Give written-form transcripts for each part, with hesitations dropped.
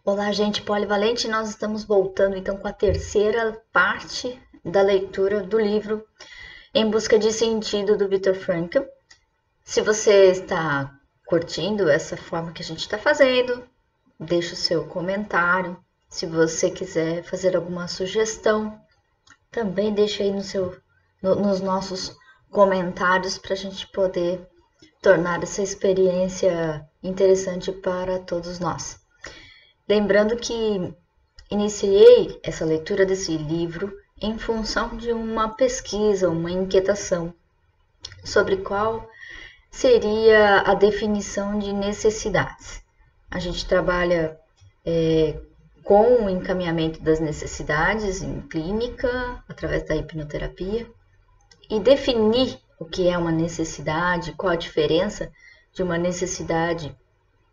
Olá, gente polivalente. Nós estamos voltando então com a terceira parte da leitura do livro Em Busca de Sentido do Viktor Frankl. Se você está curtindo essa forma que a gente está fazendo, deixa o seu comentário. Se você quiser fazer alguma sugestão, também deixa aí nos nossos comentários para a gente poder tornar essa experiência interessante para todos nós. Lembrando que iniciei essa leitura desse livro em função de uma pesquisa, uma inquietação sobre qual seria a definição de necessidades. A gente trabalha com o encaminhamento das necessidades em clínica, através da hipnoterapia, e definir o que é uma necessidade, qual a diferença de uma necessidade,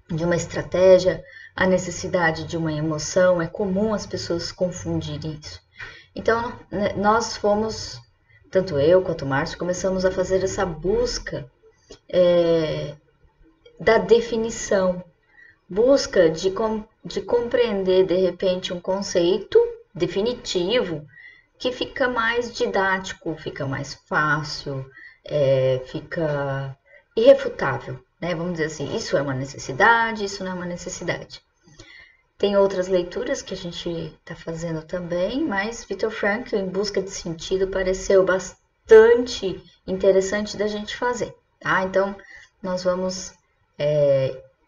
de uma estratégia, a necessidade de uma emoção. É comum as pessoas confundirem isso. Então, nós fomos, tanto eu quanto o Márcio, começamos a fazer essa busca da definição, busca de compreender, de repente, um conceito definitivo que fica mais didático, fica mais fácil, fica irrefutável, né? Vamos dizer assim, isso é uma necessidade, isso não é uma necessidade. Tem outras leituras que a gente está fazendo também, mas Viktor Frankl, Em Busca de Sentido, pareceu bastante interessante da gente fazer, tá? Então, nós vamos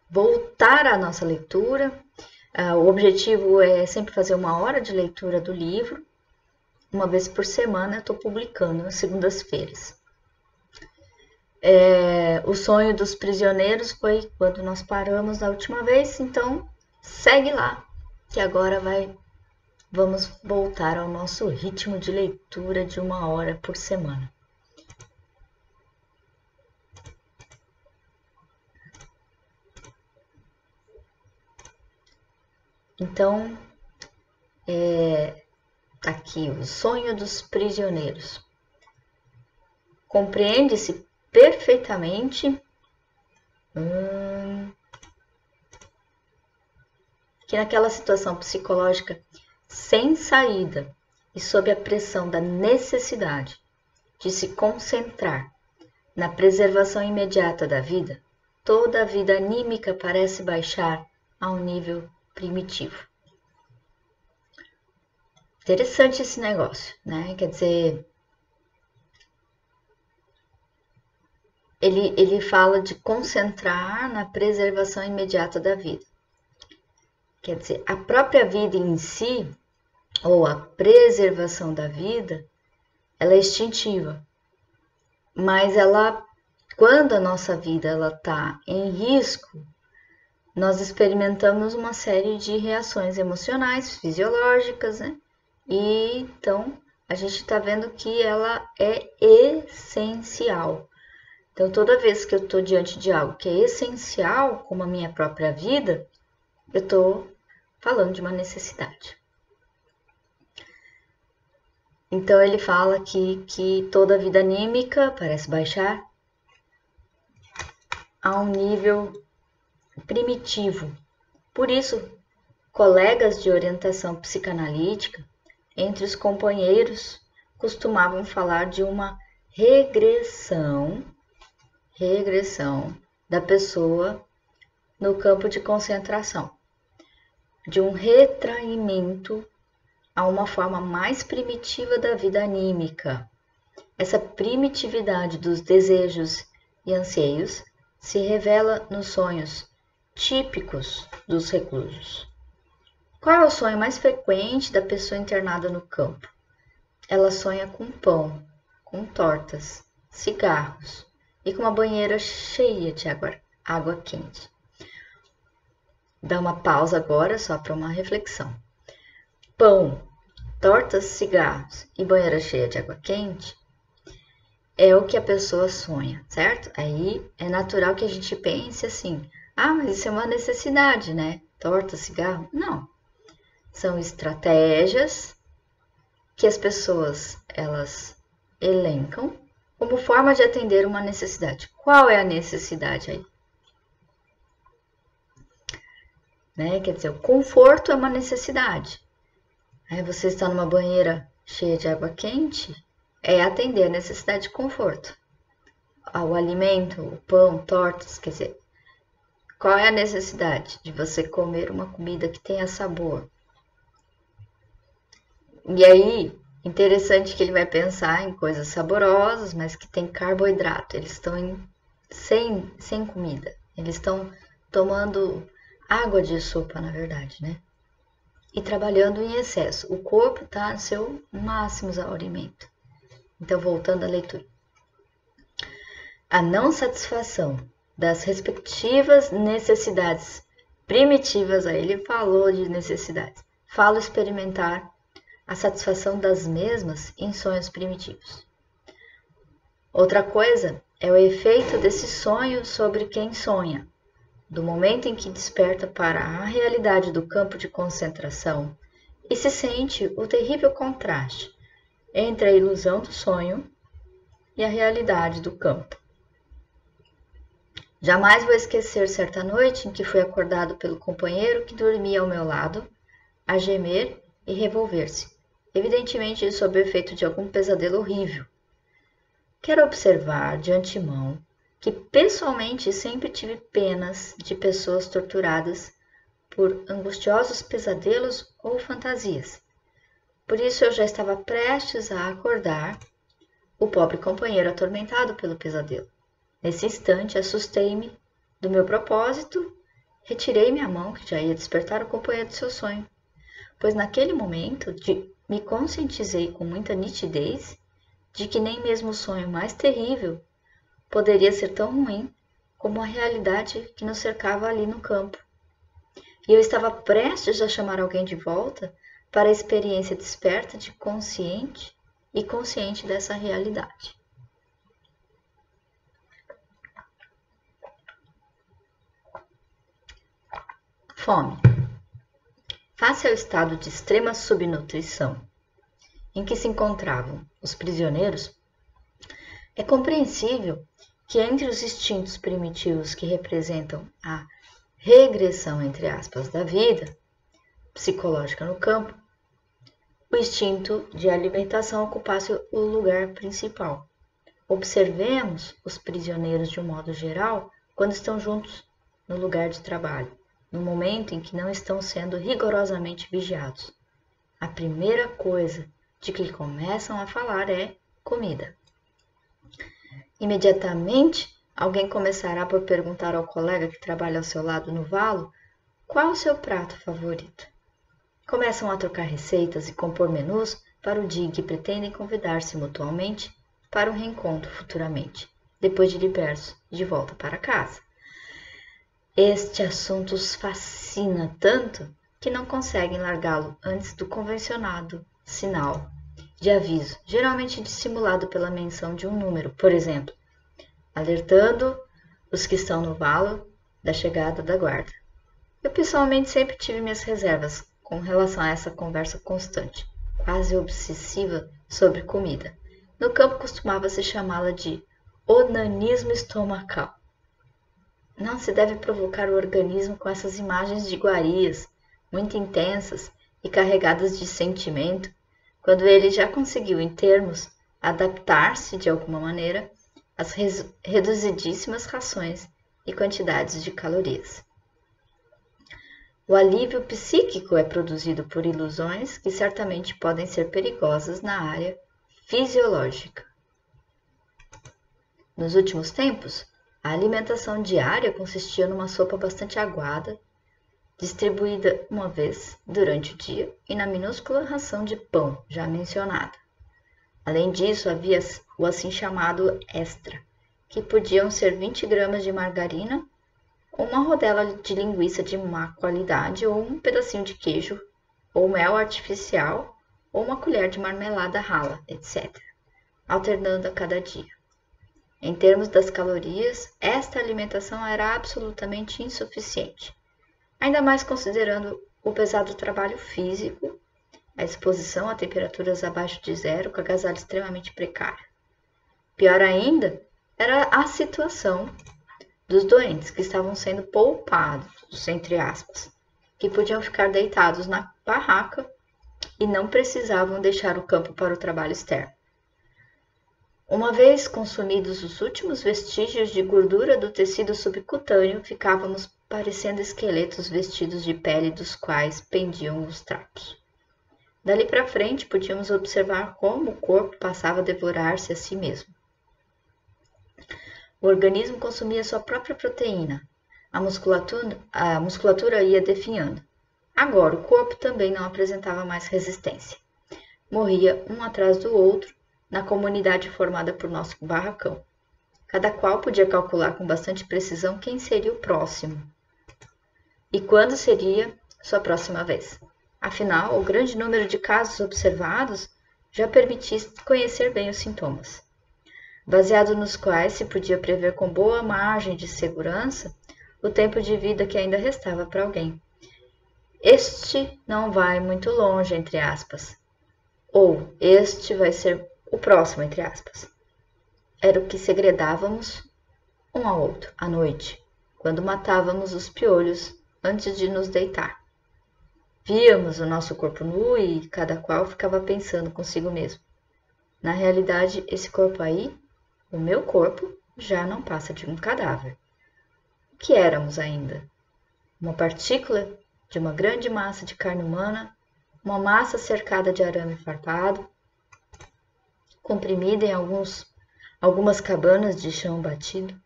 voltar à nossa leitura. O objetivo é sempre fazer 1 hora de leitura do livro. Uma vez por semana eu estou publicando, nas segundas-feiras. O Sonho dos Prisioneiros foi quando nós paramos da última vez, então segue lá, que agora vamos voltar ao nosso ritmo de leitura de 1 hora por semana. Então, tá aqui o Sonho dos Prisioneiros. Compreende-se perfeitamente que naquela situação psicológica sem saída e sob a pressão da necessidade de se concentrar na preservação imediata da vida, toda a vida anímica parece baixar a um nível primitivo. Interessante esse negócio, né? Quer dizer, ele fala de concentrar na preservação imediata da vida. Quer dizer, a própria vida em si, ou a preservação da vida, ela é instintiva. Mas quando a nossa vida está em risco, nós experimentamos uma série de reações emocionais, fisiológicas, né? E então a gente está vendo que ela é essencial. Então, toda vez que eu estou diante de algo que é essencial, como a minha própria vida, eu estou falando de uma necessidade. Então, ele fala aqui que toda a vida anímica parece baixar a um nível primitivo. Por isso, colegas de orientação psicanalítica, entre os companheiros, costumavam falar de uma regressão da pessoa no campo de concentração, de um retraimento a uma forma mais primitiva da vida anímica. Essa primitividade dos desejos e anseios se revela nos sonhos típicos dos reclusos. Qual é o sonho mais frequente da pessoa internada no campo? Ela sonha com pão, com tortas, cigarros e com uma banheira cheia de água quente. Dá uma pausa agora só para uma reflexão. Pão, tortas, cigarros e banheira cheia de água quente é o que a pessoa sonha, certo? Aí é natural que a gente pense assim, mas isso é uma necessidade, né? Torta, cigarro? Não. São estratégias que as pessoas, elas elencam como forma de atender uma necessidade. Qual é a necessidade aí? né? Quer dizer, o conforto é uma necessidade. Aí você está numa banheira cheia de água quente, é atender a necessidade de conforto. O alimento, o pão, tortas, quer dizer, qual é a necessidade de você comer uma comida que tenha sabor? E aí, interessante que ele vai pensar em coisas saborosas, mas que tem carboidrato. Eles estão sem comida. Eles estão tomando água de sopa, na verdade, né? E trabalhando em excesso. O corpo está no seu máximo exaurimento. Então, voltando à leitura. A não satisfação das respectivas necessidades primitivas, aí ele falou de necessidades. Falo experimentar a satisfação das mesmas em sonhos primitivos. Outra coisa é o efeito desse sonho sobre quem sonha. Do momento em que desperta para a realidade do campo de concentração e se sente o terrível contraste entre a ilusão do sonho e a realidade do campo. Jamais vou esquecer certa noite em que fui acordado pelo companheiro que dormia ao meu lado, a gemer e revolver-se, evidentemente sob o efeito de algum pesadelo horrível. Quero observar de antemão que pessoalmente sempre tive penas de pessoas torturadas por angustiosos pesadelos ou fantasias. Por isso eu já estava prestes a acordar o pobre companheiro atormentado pelo pesadelo. Nesse instante, assustei-me do meu propósito, retirei minha mão, que já ia despertar o companheiro do seu sonho, pois naquele momento me conscientizei com muita nitidez de que nem mesmo o sonho mais terrível poderia ser tão ruim como a realidade que nos cercava ali no campo. E eu estava prestes a chamar alguém de volta para a experiência desperta de consciente dessa realidade. Fome. Face ao estado de extrema subnutrição em que se encontravam os prisioneiros, é compreensível que entre os instintos primitivos que representam a regressão, entre aspas, da vida psicológica no campo, o instinto de alimentação ocupasse o lugar principal. Observemos os prisioneiros de um modo geral quando estão juntos no lugar de trabalho, no momento em que não estão sendo rigorosamente vigiados. A primeira coisa de que começam a falar é comida. Imediatamente, alguém começará por perguntar ao colega que trabalha ao seu lado no valo qual o seu prato favorito. Começam a trocar receitas e compor menus para o dia em que pretendem convidar-se mutuamente para um reencontro futuramente, depois de libertos de volta para casa. Este assunto os fascina tanto que não conseguem largá-lo antes do convencionado sinal de aviso, geralmente dissimulado pela menção de um número, por exemplo, alertando os que estão no valo da chegada da guarda. Eu pessoalmente sempre tive minhas reservas com relação a essa conversa constante, quase obsessiva sobre comida. No campo costumava-se chamá-la de onanismo estomacal. Não se deve provocar o organismo com essas imagens de iguarias, muito intensas e carregadas de sentimento, quando ele já conseguiu, em termos, adaptar-se de alguma maneira às reduzidíssimas rações e quantidades de calorias. O alívio psíquico é produzido por ilusões que certamente podem ser perigosas na área fisiológica. Nos últimos tempos, a alimentação diária consistia numa sopa bastante aguada, distribuída uma vez durante o dia e na minúscula ração de pão já mencionada. Além disso, havia o assim chamado extra, que podiam ser 20 gramas de margarina, ou uma rodela de linguiça de má qualidade, ou um pedacinho de queijo, ou mel artificial, ou uma colher de marmelada rala, etc., alternando a cada dia. Em termos das calorias, esta alimentação era absolutamente insuficiente, ainda mais considerando o pesado trabalho físico, a exposição a temperaturas abaixo de zero, com agasalho extremamente precário. Pior ainda era a situação dos doentes que estavam sendo poupados, entre aspas, que podiam ficar deitados na barraca e não precisavam deixar o campo para o trabalho externo. Uma vez consumidos os últimos vestígios de gordura do tecido subcutâneo, ficávamos parecendo esqueletos vestidos de pele dos quais pendiam os trapos. Dali para frente, podíamos observar como o corpo passava a devorar-se a si mesmo. O organismo consumia sua própria proteína. A musculatura ia definhando. Agora, o corpo também não apresentava mais resistência. Morria um atrás do outro na comunidade formada por nosso barracão. Cada qual podia calcular com bastante precisão quem seria o próximo e quando seria sua próxima vez. Afinal, o grande número de casos observados já permitia conhecer bem os sintomas, baseado nos quais se podia prever com boa margem de segurança o tempo de vida que ainda restava para alguém. Este não vai muito longe, entre aspas, ou este vai ser o próximo, entre aspas. Era o que segredávamos um ao outro à noite, quando matávamos os piolhos antes de nos deitar. Víamos o nosso corpo nu e cada qual ficava pensando consigo mesmo. Na realidade, esse corpo aí, o meu corpo, já não passa de um cadáver. O que éramos ainda? Uma partícula de uma grande massa de carne humana, uma massa cercada de arame farpado, comprimida em algumas cabanas de chão batido,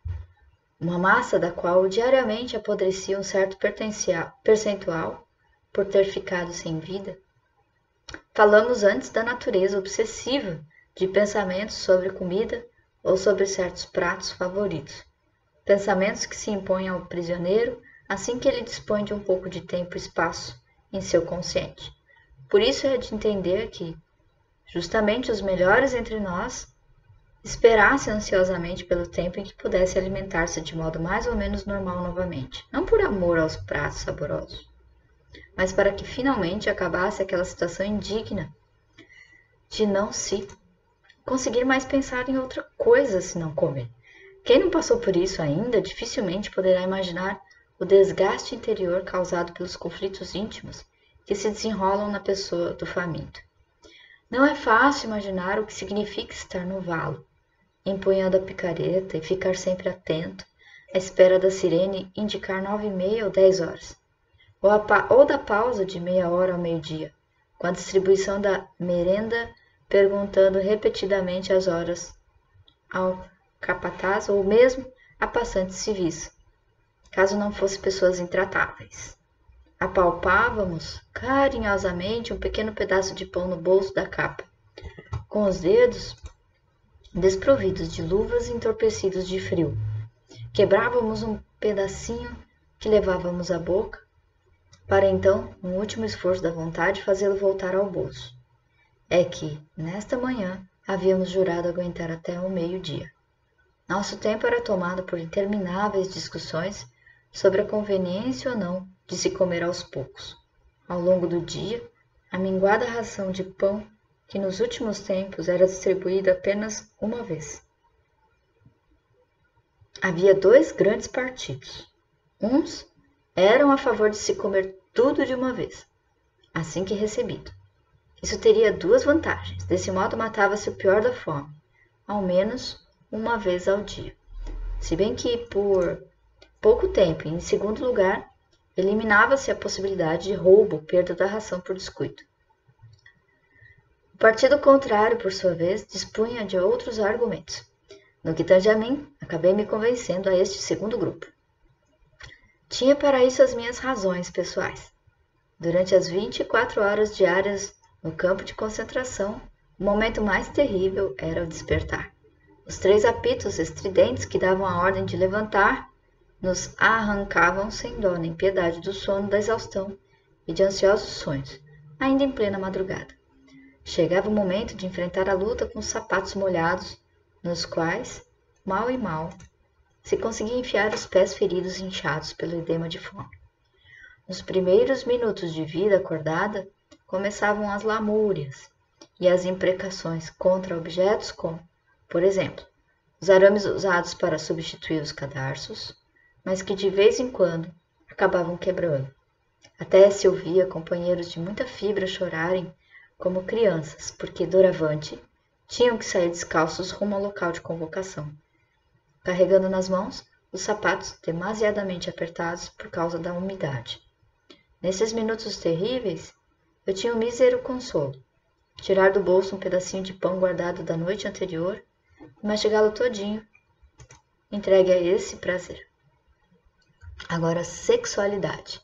uma massa da qual diariamente apodrecia um certo percentual por ter ficado sem vida. Falamos antes da natureza obsessiva de pensamentos sobre comida ou sobre certos pratos favoritos, pensamentos que se impõem ao prisioneiro assim que ele dispõe de um pouco de tempo e espaço em seu consciente. Por isso é de entender que justamente os melhores entre nós esperassem ansiosamente pelo tempo em que pudesse alimentar-se de modo mais ou menos normal novamente, não por amor aos pratos saborosos, mas para que finalmente acabasse aquela situação indigna de não se conseguir mais pensar em outra coisa senão comer. Quem não passou por isso ainda dificilmente poderá imaginar o desgaste interior causado pelos conflitos íntimos que se desenrolam na pessoa do faminto. Não é fácil imaginar o que significa estar no valo, empunhando a picareta e ficar sempre atento, à espera da sirene indicar 9h30 ou 10 horas, ou da pausa de meia hora ao meio-dia, com a distribuição da merenda perguntando repetidamente as horas ao capataz ou mesmo a passantes civis, caso não fossem pessoas intratáveis. Apalpávamos carinhosamente um pequeno pedaço de pão no bolso da capa, com os dedos desprovidos de luvas e entorpecidos de frio. Quebrávamos um pedacinho que levávamos à boca, para então, no último esforço da vontade, fazê-lo voltar ao bolso. É que, nesta manhã, havíamos jurado aguentar até o meio-dia. Nosso tempo era tomado por intermináveis discussões sobre a conveniência ou não de se comer aos poucos. Ao longo do dia, a minguada ração de pão, que nos últimos tempos era distribuída apenas uma vez. Havia dois grandes partidos. Uns eram a favor de se comer tudo de uma vez, assim que recebido. Isso teria duas vantagens. Desse modo, matava-se o pior da fome, ao menos uma vez ao dia. Se bem que, por pouco tempo, e em segundo lugar, eliminava-se a possibilidade de roubo ou perda da ração por descuido. O partido contrário, por sua vez, dispunha de outros argumentos. No que tange a mim, acabei me convencendo a este segundo grupo. Tinha para isso as minhas razões pessoais. Durante as 24 horas diárias no campo de concentração, o momento mais terrível era o despertar. Os 3 apitos estridentes que davam a ordem de levantar nos arrancavam sem dó nem piedade do sono, da exaustão e de ansiosos sonhos, ainda em plena madrugada. Chegava o momento de enfrentar a luta com os sapatos molhados, nos quais, mal e mal, se conseguia enfiar os pés feridos e inchados pelo edema de fome. Nos primeiros minutos de vida acordada, começavam as lamúrias e as imprecações contra objetos como, por exemplo, os arames usados para substituir os cadarços, mas que de vez em quando acabavam quebrando. Até se ouvia companheiros de muita fibra chorarem como crianças, porque doravante tinham que sair descalços rumo ao local de convocação, carregando nas mãos os sapatos demasiadamente apertados por causa da umidade. Nesses minutos terríveis, eu tinha um mísero consolo: tirar do bolso um pedacinho de pão guardado da noite anterior e mastigá-lo todinho, entregue a esse prazer. Agora, sexualidade.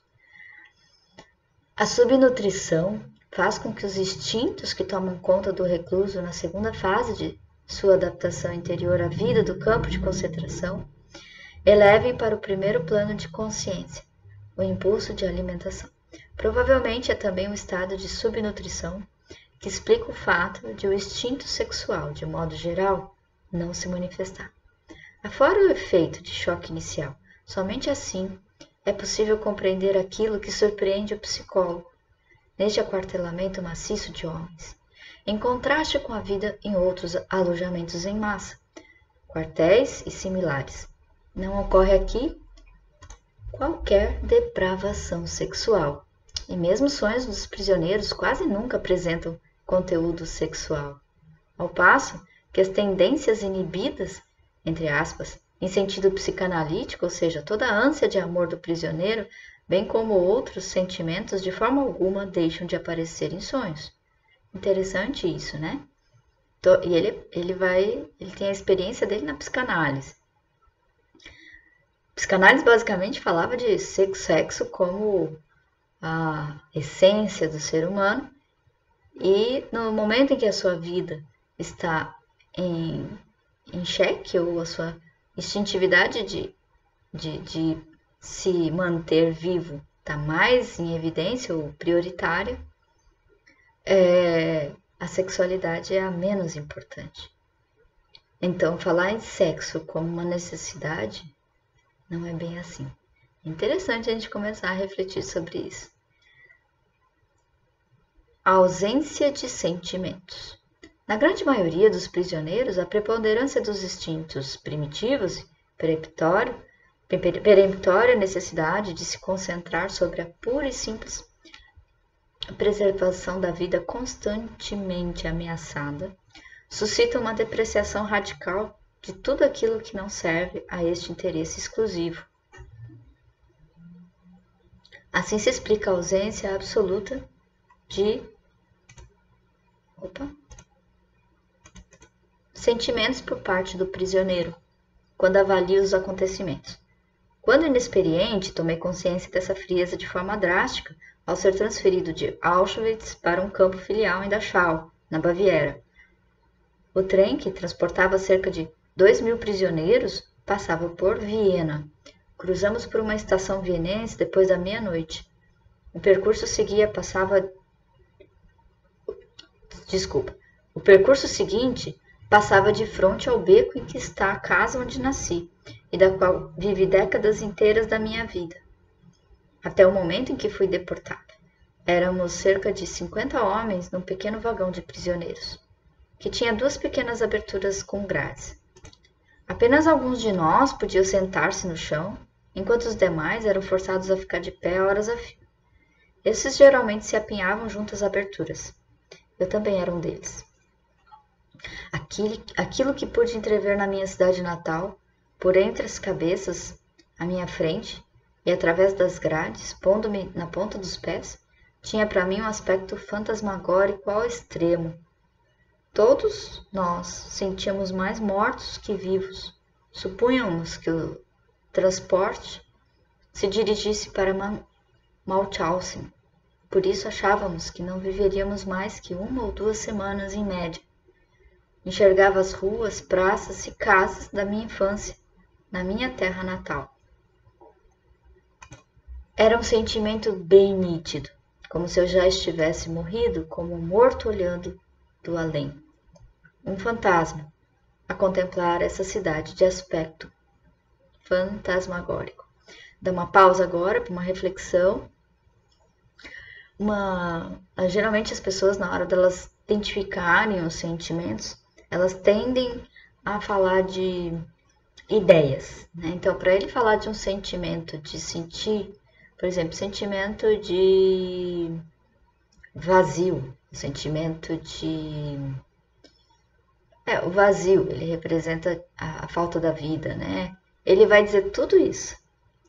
A subnutrição faz com que os instintos que tomam conta do recluso na segunda fase de sua adaptação interior à vida do campo de concentração elevem para o primeiro plano de consciência, o impulso de alimentação. Provavelmente é também um estado de subnutrição que explica o fato de o instinto sexual, de modo geral, não se manifestar. Afora o efeito de choque inicial, somente assim é possível compreender aquilo que surpreende o psicólogo neste aquartelamento maciço de homens, em contraste com a vida em outros alojamentos em massa, quartéis e similares. Não ocorre aqui qualquer depravação sexual, e mesmo os sonhos dos prisioneiros quase nunca apresentam conteúdo sexual, ao passo que as tendências inibidas, entre aspas, em sentido psicanalítico, ou seja, toda a ânsia de amor do prisioneiro, bem como outros sentimentos, de forma alguma deixam de aparecer em sonhos. Interessante isso, né? E ele tem a experiência dele na psicanálise. A psicanálise basicamente falava de sexo como a essência do ser humano, e no momento em que a sua vida está em xeque, ou a sua instintividade de se manter vivo está mais em evidência ou prioritária, a sexualidade é a menos importante. Então, falar em sexo como uma necessidade não é bem assim. É interessante a gente começar a refletir sobre isso. A ausência de sentimentos. Na grande maioria dos prisioneiros, a preponderância dos instintos primitivos, peremptória necessidade de se concentrar sobre a pura e simples preservação da vida constantemente ameaçada, suscita uma depreciação radical de tudo aquilo que não serve a este interesse exclusivo. Assim se explica a ausência absoluta de sentimentos por parte do prisioneiro, quando avalia os acontecimentos. Quando inexperiente, tomei consciência dessa frieza de forma drástica ao ser transferido de Auschwitz para um campo filial em Dachau, na Baviera. O trem, que transportava cerca de 2.000 prisioneiros, passava por Viena. Cruzamos por uma estação vienense depois da meia-noite. O percurso seguinte passava de frente ao beco em que está a casa onde nasci, e da qual vivi décadas inteiras da minha vida, até o momento em que fui deportado. Éramos cerca de 50 homens num pequeno vagão de prisioneiros, que tinha 2 pequenas aberturas com grades. Apenas alguns de nós podiam sentar-se no chão, enquanto os demais eram forçados a ficar de pé horas a fio. Esses geralmente se apinhavam junto às aberturas. Eu também era um deles. Aquilo que pude entrever na minha cidade natal, por entre as cabeças, à minha frente, e através das grades, pondo-me na ponta dos pés, tinha para mim um aspecto fantasmagórico ao extremo. Todos nós sentíamos mais mortos que vivos. Supunhamos que o transporte se dirigisse para Mauthausen. Por isso achávamos que não viveríamos mais que 1 ou 2 semanas em média. Enxergava as ruas, praças e casas da minha infância, na minha terra natal. Era um sentimento bem nítido, como se eu já estivesse morrido, como um morto olhando do além. Um fantasma, a contemplar essa cidade de aspecto fantasmagórico. Dá uma pausa agora para uma reflexão. Geralmente as pessoas, na hora delas identificarem os sentimentos, elas tendem a falar de ideias, né? Então, para ele falar de um sentimento, de sentir, Por exemplo, sentimento de vazio, sentimento de... o vazio, ele representa a falta da vida, né? Ele vai dizer tudo isso,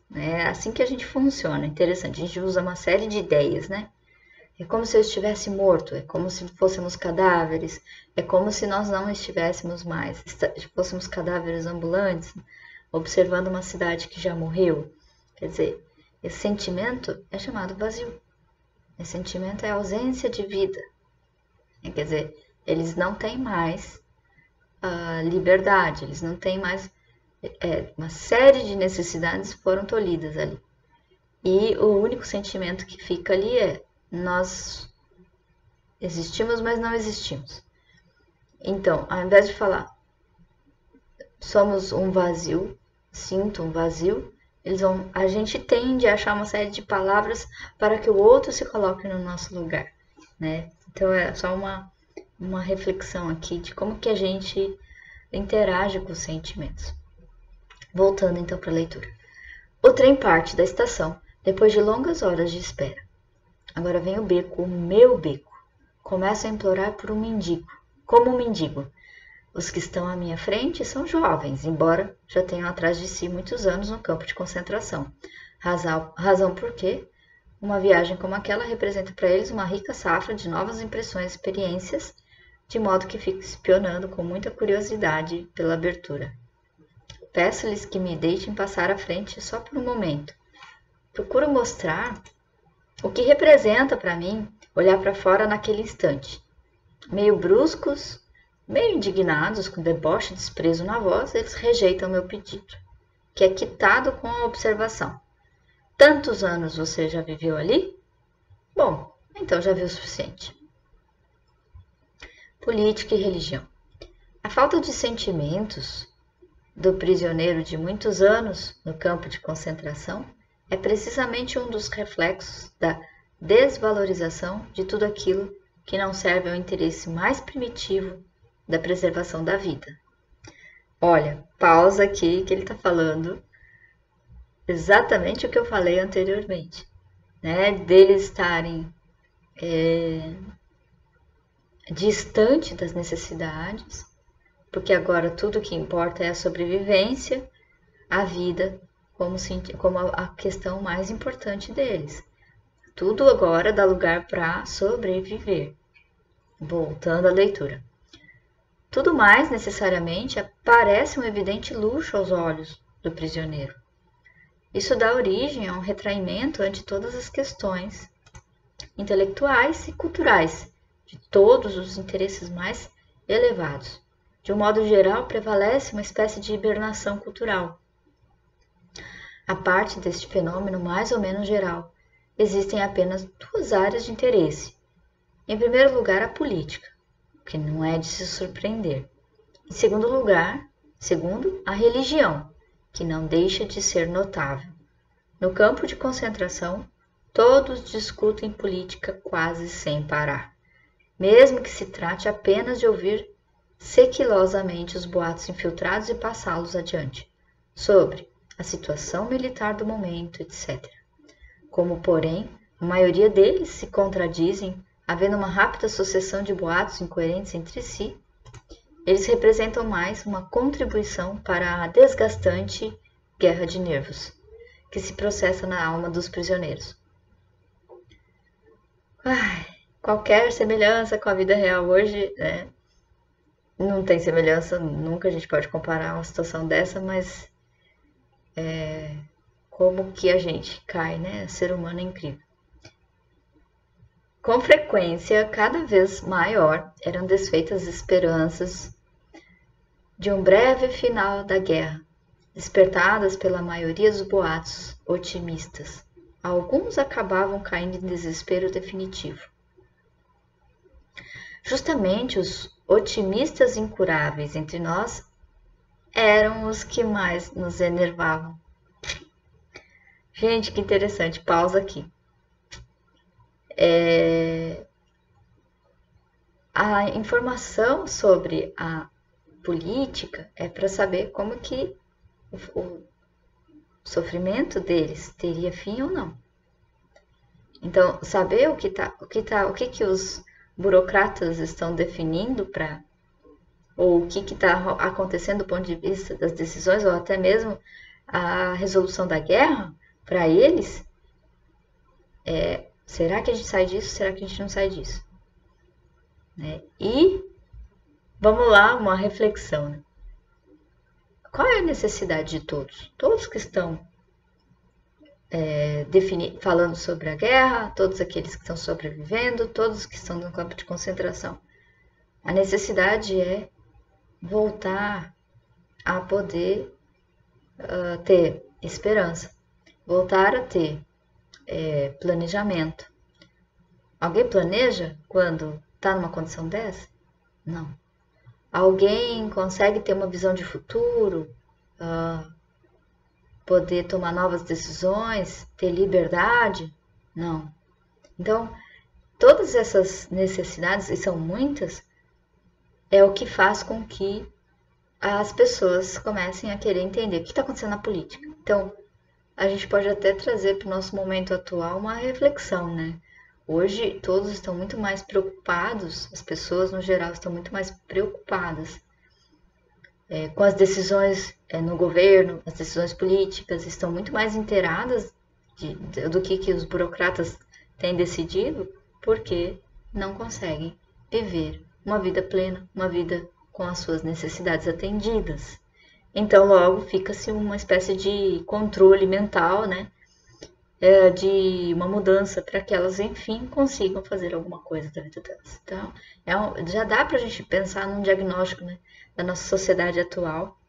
né? É assim que a gente funciona, interessante. A gente usa uma série de ideias, né? É como se eu estivesse morto, é como se fôssemos cadáveres, é como se nós não estivéssemos mais, fôssemos cadáveres ambulantes, observando uma cidade que já morreu. Quer dizer, esse sentimento é chamado vazio. Esse sentimento é ausência de vida. Quer dizer, eles não têm mais liberdade, eles não têm mais... uma série de necessidades foram tolhidas ali. E o único sentimento que fica ali é: nós existimos, mas não existimos. Então, ao invés de falar somos um vazio, sinto um vazio, a gente tende a achar uma série de palavras para que o outro se coloque no nosso lugar, né? Então é só uma reflexão aqui de como que a gente interage com os sentimentos. Voltando então para a leitura. O trem parte da estação depois de longas horas de espera. Agora vem o beco, o meu beco. Começo a implorar por um mendigo, como um mendigo. Os que estão à minha frente são jovens, embora já tenham atrás de si muitos anos no campo de concentração. Razão porque uma viagem como aquela representa para eles uma rica safra de novas impressões e experiências, de modo que fico espionando com muita curiosidade pela abertura. Peço-lhes que me deixem passar à frente só por um momento. Procuro mostrar o que representa para mim olhar para fora naquele instante. Meio bruscos, meio indignados, com deboche e desprezo na voz, eles rejeitam meu pedido, que é quitado com a observação. Tantos anos você já viveu ali? Bom, então já viu o suficiente. Política e religião. A falta de sentimentos do prisioneiro de muitos anos no campo de concentração é precisamente um dos reflexos da desvalorização de tudo aquilo que não serve ao interesse mais primitivo da preservação da vida. Olha, pausa aqui que ele está falando exatamente o que eu falei anteriormente, né? Deles estarem distante das necessidades, porque agora tudo que importa é a sobrevivência, a vida, como a questão mais importante deles. Tudo agora dá lugar para sobreviver. Voltando à leitura. Tudo mais, necessariamente, parece um evidente luxo aos olhos do prisioneiro. Isso dá origem a um retraimento ante todas as questões intelectuais e culturais, de todos os interesses mais elevados. De um modo geral, prevalece uma espécie de hibernação cultural. A parte deste fenômeno mais ou menos geral, existem apenas duas áreas de interesse. Em primeiro lugar, a política, que não é de se surpreender. Em segundo lugar, a religião, que não deixa de ser notável. No campo de concentração, todos discutem política quase sem parar, mesmo que se trate apenas de ouvir sequilosamente os boatos infiltrados e passá-los adiante, sobre a situação militar do momento, etc. Como, porém, a maioria deles se contradizem, havendo uma rápida sucessão de boatos incoerentes entre si, eles representam mais uma contribuição para a desgastante guerra de nervos, que se processa na alma dos prisioneiros. Qualquer semelhança com a vida real hoje, né? Não tem semelhança, nunca a gente pode comparar uma situação dessa, mas como que a gente cai, né? O ser humano é incrível. Com frequência, cada vez maior, eram desfeitas as esperanças de um breve final da guerra, despertadas pela maioria dos boatos otimistas. Alguns acabavam caindo em desespero definitivo. Justamente os otimistas incuráveis entre nós eram os que mais nos enervavam. Gente, que interessante. Pausa aqui. A informação sobre a política é para saber como que o sofrimento deles teria fim ou não. Então, saber o que os burocratas estão definindo ou o que está acontecendo do ponto de vista das decisões, ou até mesmo a resolução da guerra, para eles, será que a gente sai disso? Será que a gente não sai disso? Né? E vamos lá, uma reflexão. Né? Qual é a necessidade de todos? Todos que estão falando sobre a guerra, todos aqueles que estão sobrevivendo, todos que estão no campo de concentração. A necessidade é voltar a poder ter esperança, voltar a ter planejamento. Alguém planeja quando está numa condição dessa? Não. Alguém consegue ter uma visão de futuro, poder tomar novas decisões, ter liberdade? Não. Então, todas essas necessidades, e são muitas, é o que faz com que as pessoas comecem a querer entender o que está acontecendo na política. Então, a gente pode até trazer para o nosso momento atual uma reflexão, né? Hoje, todos estão muito mais preocupados, as pessoas no geral estão muito mais preocupadas com as decisões no governo, as decisões políticas, estão muito mais inteiradas do que os burocratas têm decidido, porque não conseguem viver uma vida plena, uma vida com as suas necessidades atendidas. Então, logo, fica-se uma espécie de controle mental, né? De uma mudança para que elas, enfim, consigam fazer alguma coisa da vida delas. Então, já dá para a gente pensar num diagnóstico, né, da nossa sociedade atual,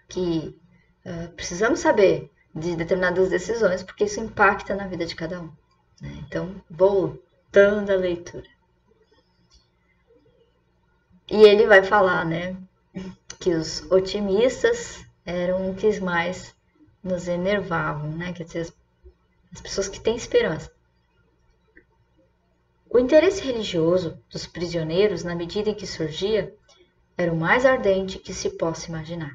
que precisamos saber de determinadas decisões, porque isso impacta na vida de cada um. Né? Então, voltando à leitura. E ele vai falar, né, que os otimistas eram os que mais nos enervavam, né, quer dizer, as pessoas que têm esperança. O interesse religioso dos prisioneiros, na medida em que surgia, era o mais ardente que se possa imaginar.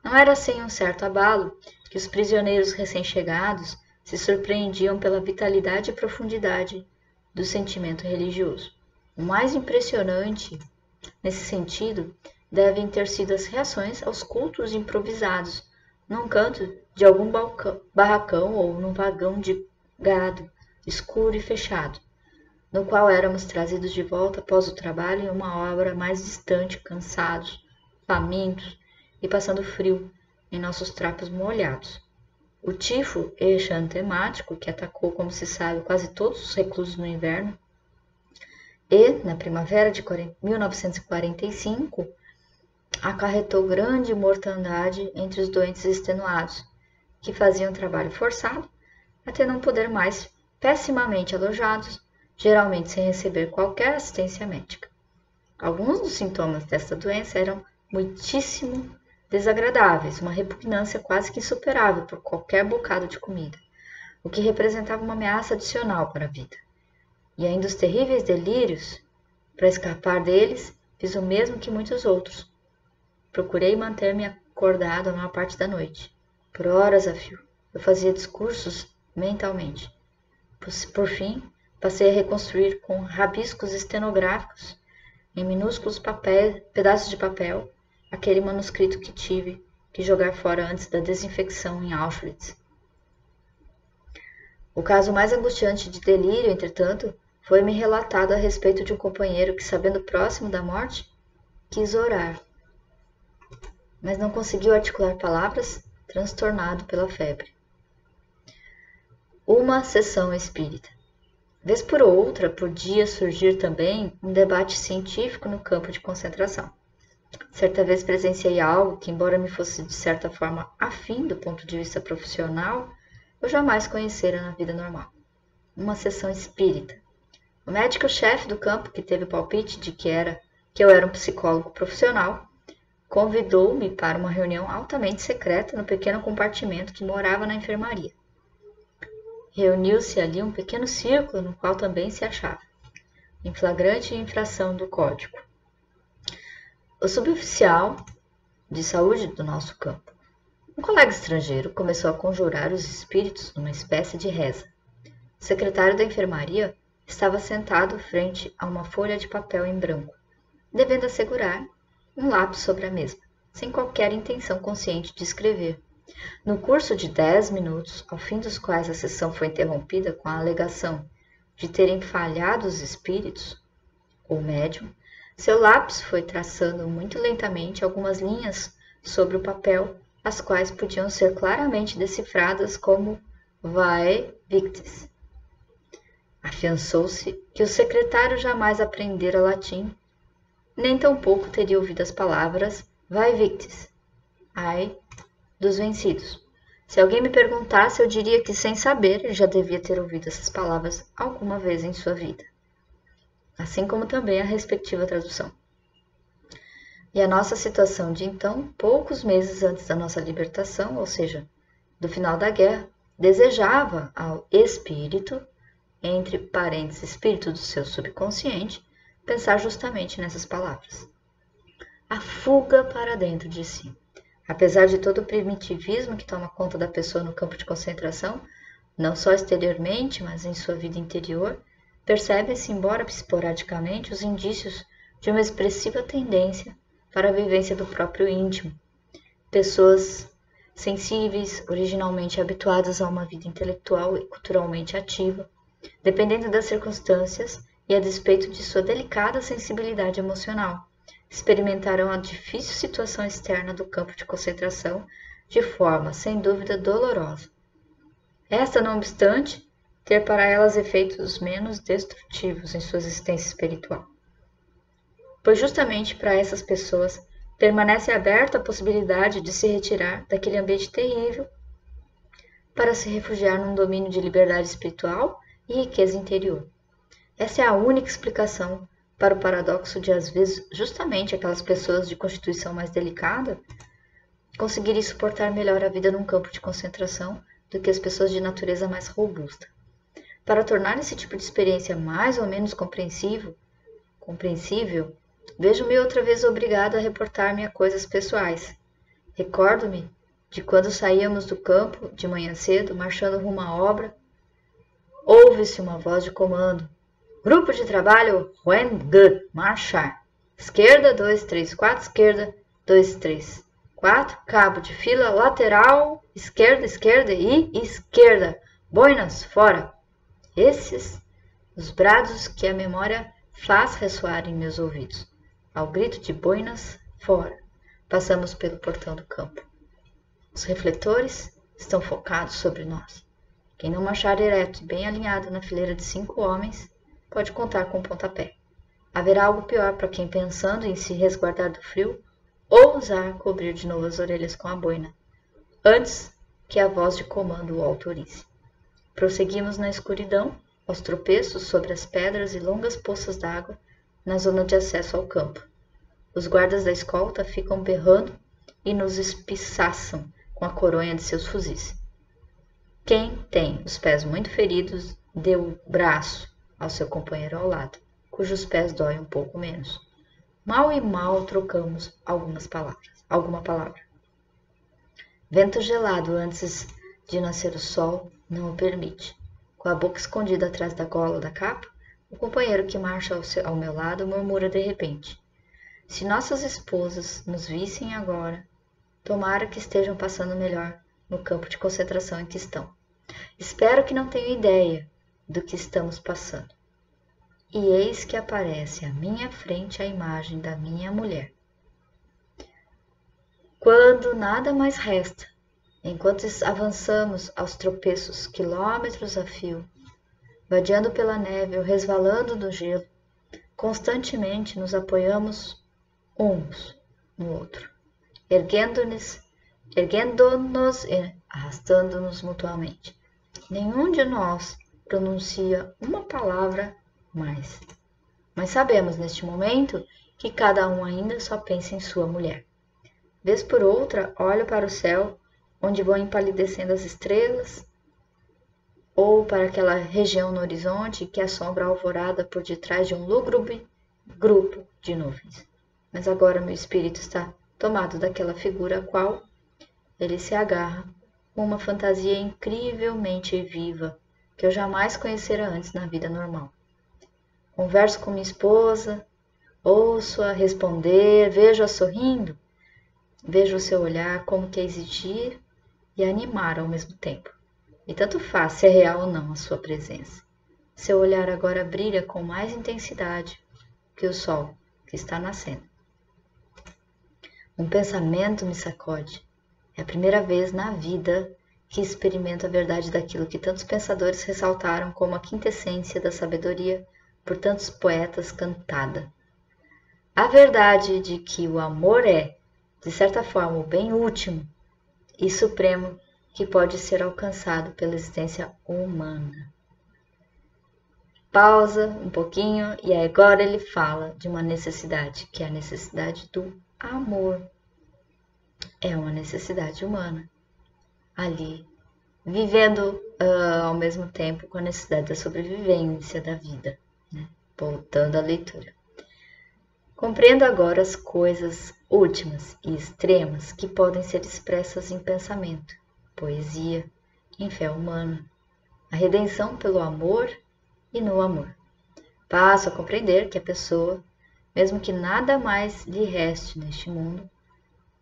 Não era sem um certo abalo que os prisioneiros recém-chegados se surpreendiam pela vitalidade e profundidade do sentimento religioso. O mais impressionante, nesse sentido, devem ter sido as reações aos cultos improvisados, num canto de algum barracão ou num vagão de gado, escuro e fechado, no qual éramos trazidos de volta após o trabalho em uma obra mais distante, cansados, famintos e passando frio em nossos trapos molhados. O tifo exantemático, que atacou, como se sabe, quase todos os reclusos no inverno, e, na primavera de 1945, acarretou grande mortandade entre os doentes extenuados, que faziam trabalho forçado, até não poder mais, pessimamente alojados, geralmente sem receber qualquer assistência médica. Alguns dos sintomas desta doença eram muitíssimo desagradáveis, uma repugnância quase que insuperável por qualquer bocado de comida, o que representava uma ameaça adicional para a vida. E ainda os terríveis delírios, para escapar deles, fiz o mesmo que muitos outros. Procurei manter-me acordado a maior parte da noite. Por horas a fio, eu fazia discursos mentalmente. Por fim, passei a reconstruir com rabiscos estenográficos, em minúsculos pedaços de papel, aquele manuscrito que tive que jogar fora antes da desinfecção em Auschwitz. O caso mais angustiante de delírio, entretanto, foi-me relatado a respeito de um companheiro que, sabendo próximo da morte, quis orar, mas não conseguiu articular palavras, transtornado pela febre. Uma sessão espírita. Vez por outra, podia surgir também um debate científico no campo de concentração. Certa vez presenciei algo que, embora me fosse de certa forma afim do ponto de vista profissional, eu jamais conhecera na vida normal. Uma sessão espírita. O médico-chefe do campo, que teve o palpite de que eu era um psicólogo profissional, convidou-me para uma reunião altamente secreta no pequeno compartimento que morava na enfermaria. Reuniu-se ali um pequeno círculo no qual também se achava, em flagrante infração do código, o suboficial de saúde do nosso campo. Um colega estrangeiro começou a conjurar os espíritos numa espécie de reza. O secretário da enfermaria estava sentado frente a uma folha de papel em branco, devendo assegurar um lápis sobre a mesma, sem qualquer intenção consciente de escrever. No curso de 10 minutos, ao fim dos quais a sessão foi interrompida com a alegação de terem falhado os espíritos, ou médium, seu lápis foi traçando muito lentamente algumas linhas sobre o papel, as quais podiam ser claramente decifradas como Vae Victis. Afiançou-se que o secretário jamais aprendera latim, nem tampouco teria ouvido as palavras Vae Victis, ai dos vencidos. Se alguém me perguntasse, eu diria que, sem saber, ele já devia ter ouvido essas palavras alguma vez em sua vida, assim como também a respectiva tradução. E a nossa situação de então, poucos meses antes da nossa libertação, ou seja, do final da guerra, desejava ao espírito, entre parênteses, espírito do seu subconsciente, pensar justamente nessas palavras. A fuga para dentro de si. Apesar de todo o primitivismo que toma conta da pessoa no campo de concentração, não só exteriormente, mas em sua vida interior, percebem-se, embora esporadicamente, os indícios de uma expressiva tendência para a vivência do próprio íntimo. Pessoas sensíveis, originalmente habituadas a uma vida intelectual e culturalmente ativa, dependendo das circunstâncias e a despeito de sua delicada sensibilidade emocional, experimentarão a difícil situação externa do campo de concentração de forma, sem dúvida, dolorosa. Esta, não obstante, ter para elas efeitos menos destrutivos em sua existência espiritual. Pois justamente para essas pessoas permanece aberta a possibilidade de se retirar daquele ambiente terrível para se refugiar num domínio de liberdade espiritual e riqueza interior. Essa é a única explicação para o paradoxo de, às vezes, justamente aquelas pessoas de constituição mais delicada conseguirem suportar melhor a vida num campo de concentração do que as pessoas de natureza mais robusta. Para tornar esse tipo de experiência mais ou menos compreensível, vejo-me outra vez obrigado a reportar-me a coisas pessoais. Recordo-me de quando saíamos do campo de manhã cedo, marchando rumo à obra, ouve-se uma voz de comando. Grupo de trabalho, when good, marchar. Esquerda, 2, 3, 4, esquerda, 2, 3, 4, cabo de fila, lateral, esquerda, esquerda e esquerda. Boinas, fora. Esses, os brados que a memória faz ressoar em meus ouvidos. Ao grito de boinas, fora. Passamos pelo portão do campo. Os refletores estão focados sobre nós. Quem não marchar ereto e bem alinhado na fileira de 5 homens, pode contar com o pontapé. Haverá algo pior para quem, pensando em se resguardar do frio, ousar cobrir de novo as orelhas com a boina, antes que a voz de comando o autorize. Prosseguimos na escuridão, aos tropeços sobre as pedras e longas poças d'água na zona de acesso ao campo. Os guardas da escolta ficam berrando e nos espiçaçam com a coronha de seus fuzis. Quem tem os pés muito feridos, dê o braço ao seu companheiro ao lado, cujos pés doem um pouco menos. Mal e mal trocamos alguma palavra. Vento gelado antes de nascer o sol não o permite. Com a boca escondida atrás da gola da capa, o companheiro que marcha ao meu lado murmura de repente. Se nossas esposas nos vissem agora, tomara que estejam passando melhor no campo de concentração em que estão. Espero que não tenham ideia do que estamos passando. E eis que aparece à minha frente a imagem da minha mulher. Quando nada mais resta, enquanto avançamos aos tropeços, quilômetros a fio, vadeando pela neve ou resvalando no gelo, constantemente nos apoiamos uns no outro, erguendo-nos e arrastando-nos mutuamente. Nenhum de nós pronuncia uma palavra mais. Mas sabemos neste momento que cada um ainda só pensa em sua mulher. Vez por outra, olho para o céu, onde vão empalidecendo as estrelas, ou para aquela região no horizonte que assombra a alvorada por detrás de um lúgubre grupo de nuvens. Mas agora meu espírito está tomado daquela figura a qual ele se agarra com uma fantasia incrivelmente viva que eu jamais conhecera antes na vida normal. Converso com minha esposa, ouço-a responder, vejo-a sorrindo, vejo o seu olhar como que a exigir e a animar ao mesmo tempo. E tanto faz se é real ou não a sua presença. Seu olhar agora brilha com mais intensidade que o sol que está nascendo. Um pensamento me sacode. É a primeira vez na vida que experimento a verdade daquilo que tantos pensadores ressaltaram como a quintessência da sabedoria por tantos poetas cantada. A verdade de que o amor é, de certa forma, o bem último e supremo que pode ser alcançado pela existência humana. Pausa um pouquinho e agora ele fala de uma necessidade, que é a necessidade do amor. É uma necessidade humana. Ali, vivendo ao mesmo tempo com a necessidade da sobrevivência da vida. Né? Voltando à leitura. Compreendo agora as coisas últimas e extremas que podem ser expressas em pensamento, poesia, em fé humana, a redenção pelo amor e no amor. Passo a compreender que a pessoa, mesmo que nada mais lhe reste neste mundo,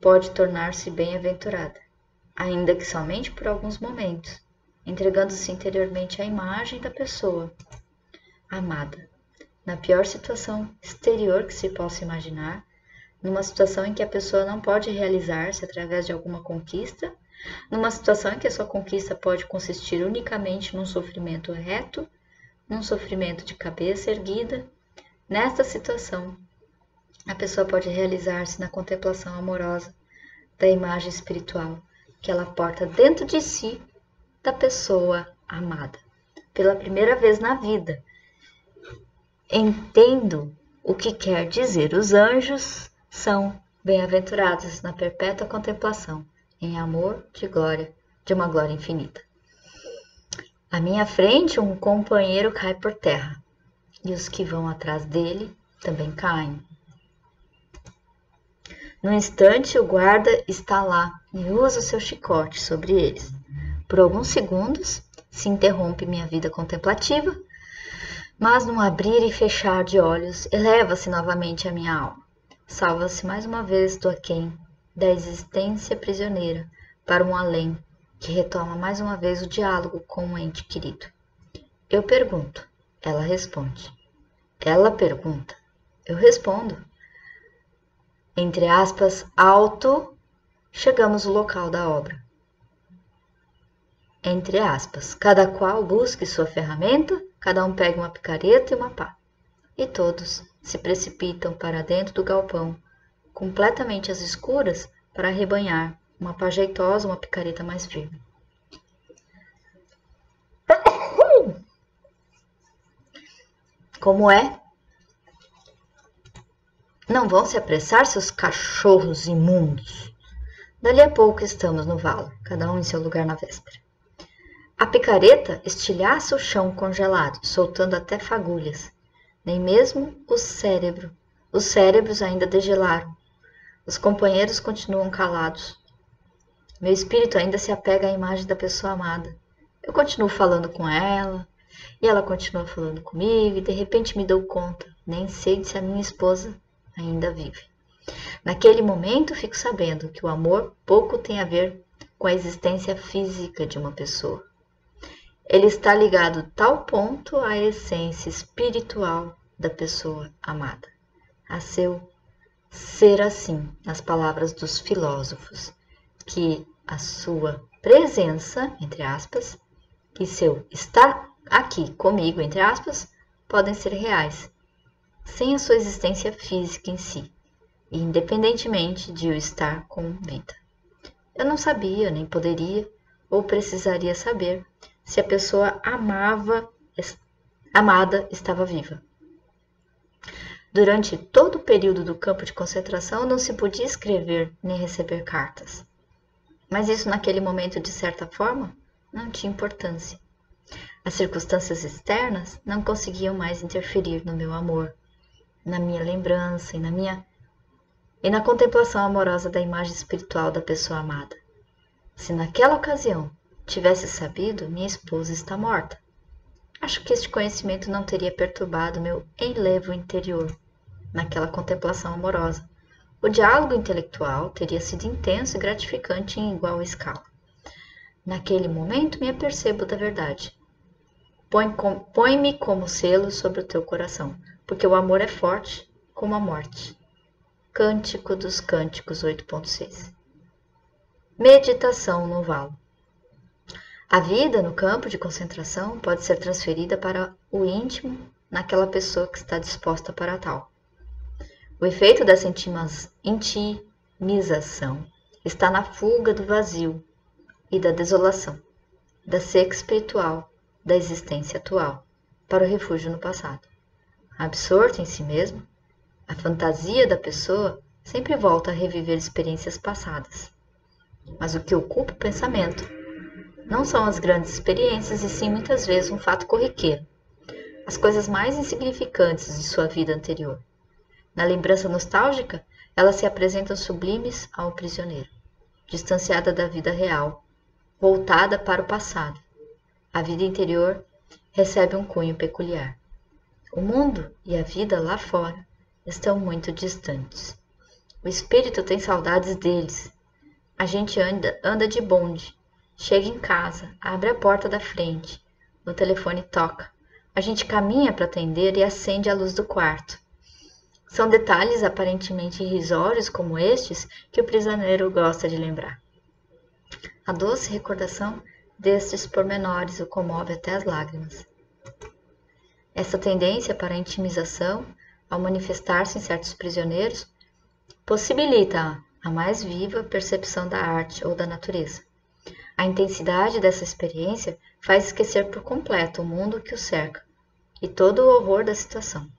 pode tornar-se bem-aventurada, ainda que somente por alguns momentos, entregando-se interiormente à imagem da pessoa amada, na pior situação exterior que se possa imaginar, numa situação em que a pessoa não pode realizar-se através de alguma conquista, numa situação em que a sua conquista pode consistir unicamente num sofrimento reto, num sofrimento de cabeça erguida. Nesta situação, a pessoa pode realizar-se na contemplação amorosa da imagem espiritual que ela porta dentro de si da pessoa amada. Pela primeira vez na vida, entendo o que quer dizer os anjos são bem-aventurados na perpétua contemplação, em amor de uma glória infinita. À minha frente, um companheiro cai por terra, e os que vão atrás dele também caem. No instante, o guarda está lá e usa o seu chicote sobre eles. Por alguns segundos, se interrompe minha vida contemplativa, mas num abrir e fechar de olhos, eleva-se novamente a minha alma. Salva-se mais uma vez do aquém, da existência prisioneira, para um além, que retoma mais uma vez o diálogo com um ente querido. Eu pergunto, ela responde. Ela pergunta, eu respondo. Entre aspas, alto, chegamos ao local da obra. Entre aspas, cada qual busque sua ferramenta, cada um pega uma picareta e uma pá. E todos se precipitam para dentro do galpão, completamente às escuras, para arrebanhar uma pá jeitosa, uma picareta mais firme. Como é? Não vão se apressar, seus cachorros imundos. Dali a pouco estamos no valo, cada um em seu lugar na véspera. A picareta estilhaça o chão congelado, soltando até fagulhas. Nem mesmo os cérebros ainda degelaram. Os companheiros continuam calados. Meu espírito ainda se apega à imagem da pessoa amada. Eu continuo falando com ela, e ela continua falando comigo, e de repente me dou conta, nem sei se a minha esposa ainda vive. Naquele momento, fico sabendo que o amor pouco tem a ver com a existência física de uma pessoa. Ele está ligado a tal ponto à essência espiritual da pessoa amada, a seu ser assim, nas palavras dos filósofos, que a sua presença, entre aspas, e seu estar aqui comigo, entre aspas, podem ser reais, sem a sua existência física em si, e independentemente de eu estar com vida. Eu não sabia, nem poderia, ou precisaria saber se a pessoa amada estava viva. Durante todo o período do campo de concentração não se podia escrever nem receber cartas. Mas isso naquele momento, de certa forma, não tinha importância. As circunstâncias externas não conseguiam mais interferir no meu amor, na minha lembrança e na contemplação amorosa da imagem espiritual da pessoa amada. Se naquela ocasião tivesse sabido, minha esposa está morta. Acho que este conhecimento não teria perturbado meu enlevo interior naquela contemplação amorosa. O diálogo intelectual teria sido intenso e gratificante em igual escala. Naquele momento me apercebo da verdade. Põe-me como selo sobre o teu coração, porque o amor é forte como a morte. Cântico dos Cânticos 8.6. Meditação no valo. A vida no campo de concentração pode ser transferida para o íntimo naquela pessoa que está disposta para tal. O efeito dessa intimização está na fuga do vazio e da desolação, da seca espiritual da existência atual, para o refúgio no passado. Absorto em si mesmo, a fantasia da pessoa sempre volta a reviver experiências passadas. Mas o que ocupa o pensamento não são as grandes experiências, e sim muitas vezes um fato corriqueiro, as coisas mais insignificantes de sua vida anterior. Na lembrança nostálgica, elas se apresentam sublimes ao prisioneiro, distanciada da vida real, voltada para o passado. A vida interior recebe um cunho peculiar. O mundo e a vida lá fora estão muito distantes. O espírito tem saudades deles. A gente anda de bonde, chega em casa, abre a porta da frente, o telefone toca. A gente caminha para atender e acende a luz do quarto. São detalhes aparentemente irrisórios como estes que o prisioneiro gosta de lembrar. A doce recordação destes pormenores o comove até as lágrimas. Essa tendência para a intimização, ao manifestar-se em certos prisioneiros, possibilita a mais viva percepção da arte ou da natureza. A intensidade dessa experiência faz esquecer por completo o mundo que o cerca e todo o horror da situação.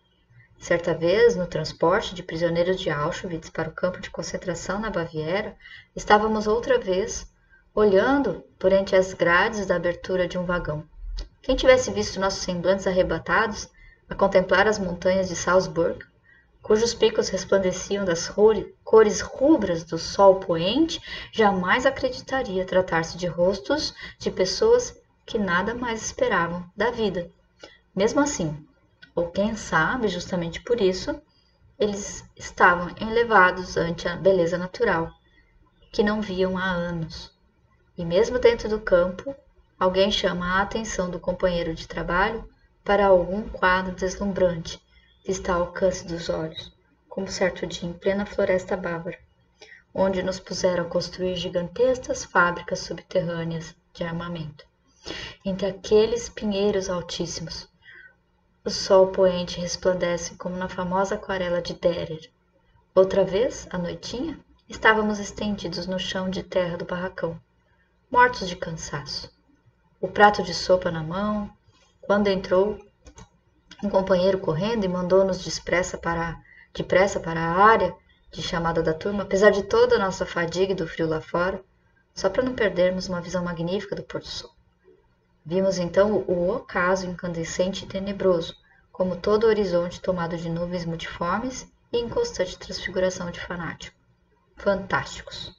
Certa vez, no transporte de prisioneiros de Auschwitz para o campo de concentração na Baviera, estávamos outra vez olhando por entre as grades da abertura de um vagão. Quem tivesse visto nossos semblantes arrebatados a contemplar as montanhas de Salzburg, cujos picos resplandeciam das cores rubras do sol poente, jamais acreditaria tratar-se de rostos de pessoas que nada mais esperavam da vida. Mesmo assim, ou quem sabe, justamente por isso, eles estavam elevados ante a beleza natural, que não viam há anos. E mesmo dentro do campo, alguém chama a atenção do companheiro de trabalho para algum quadro deslumbrante que está ao alcance dos olhos, como certo dia em plena floresta bávara, onde nos puseram a construir gigantescas fábricas subterrâneas de armamento. Entre aqueles pinheiros altíssimos, o sol poente resplandece como na famosa aquarela de Dürer. Outra vez, à noitinha, estávamos estendidos no chão de terra do barracão, mortos de cansaço. O prato de sopa na mão, quando entrou um companheiro correndo e mandou-nos depressa para a área de chamada da turma, apesar de toda a nossa fadiga e do frio lá fora, só para não perdermos uma visão magnífica do pôr-do-sol. Vimos então o ocaso incandescente e tenebroso, como todo o horizonte tomado de nuvens multiformes e em constante transfiguração de fantásticos.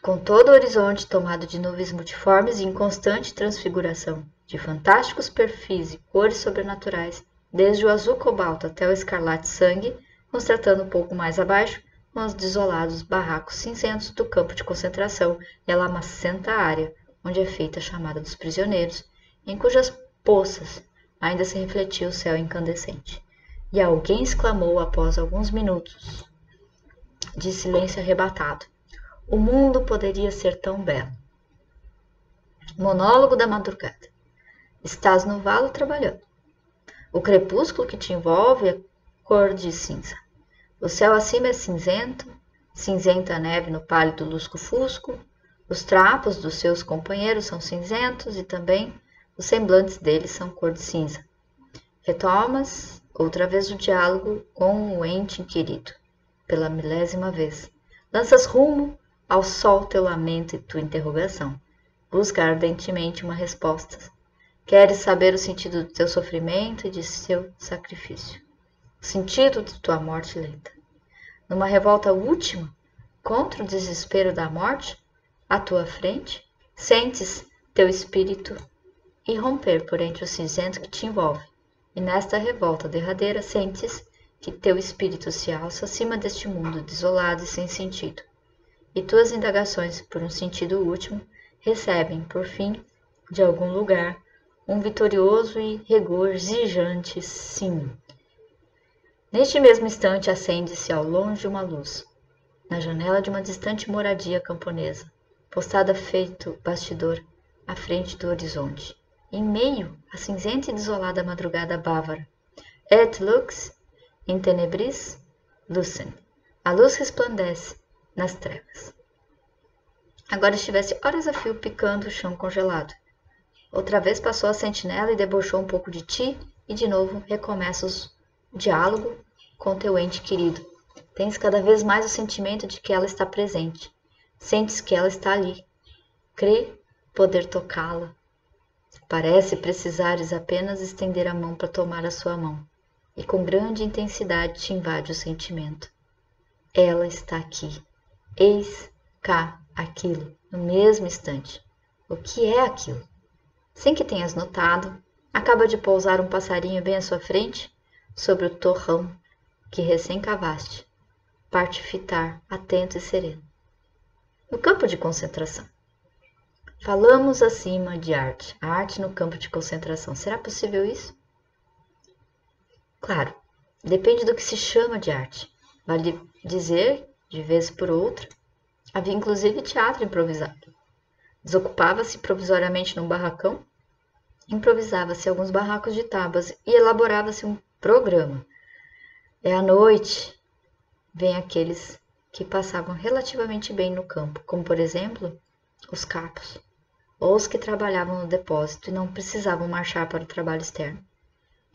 Com todo o horizonte tomado de nuvens multiformes e em constante transfiguração de fantásticos perfis e cores sobrenaturais, desde o azul cobalto até o escarlate sangue, constatando um pouco mais abaixo com os desolados barracos cinzentos do campo de concentração e a lamacenta área onde é feita a chamada dos prisioneiros, em cujas poças ainda se refletia o céu incandescente. E alguém exclamou após alguns minutos de silêncio arrebatado: o mundo poderia ser tão belo. Monólogo da madrugada. Estás no valo trabalhando. O crepúsculo que te envolve é cor de cinza. O céu acima é cinzento, cinzenta a neve no pálido lusco-fusco. Os trapos dos seus companheiros são cinzentos e também os semblantes deles são cor de cinza. Retomas outra vez o diálogo com o ente inquirido, pela 1000ª vez. Lanças rumo ao sol teu lamento e tua interrogação. Busca ardentemente uma resposta. Queres saber o sentido do teu sofrimento e de seu sacrifício. O sentido de tua morte lenta. Numa revolta última contra o desespero da morte, à tua frente, Sentes teu espírito irromper por entre o cinzento que te envolve, e nesta revolta derradeira sentes que teu espírito se alça acima deste mundo desolado e sem sentido, e tuas indagações por um sentido último recebem, por fim, de algum lugar, um vitorioso e regozijante sim. Neste mesmo instante acende-se ao longe uma luz, na janela de uma distante moradia camponesa, postada feito bastidor à frente do horizonte, em meio à cinzenta e desolada madrugada bávara. Et lux in tenebris lucent. A luz resplandece nas trevas. Agora estivesse horas a fio picando o chão congelado. Outra vez passou a sentinela e debochou um pouco de ti, e de novo recomeças o diálogo com teu ente querido. Tens cada vez mais o sentimento de que ela está presente. Sentes que ela está ali. Crê poder tocá-la. Parece precisares apenas estender a mão para tomar a sua mão. E com grande intensidade te invade o sentimento. Ela está aqui. Eis cá aquilo, no mesmo instante. O que é aquilo? Sem que tenhas notado, acaba de pousar um passarinho bem à sua frente, sobre o torrão que recém cavaste. Parte fitar, atento e sereno. No campo de concentração. Falamos acima de arte. A arte no campo de concentração. Será possível isso? Claro, depende do que se chama de arte. Vale dizer, de vez por outra, havia inclusive teatro improvisado. Desocupava-se provisoriamente num barracão, improvisava-se alguns barracos de tábuas e elaborava-se um programa. É à noite, vêm aqueles que passavam relativamente bem no campo, como por exemplo, os capos, ou os que trabalhavam no depósito e não precisavam marchar para o trabalho externo.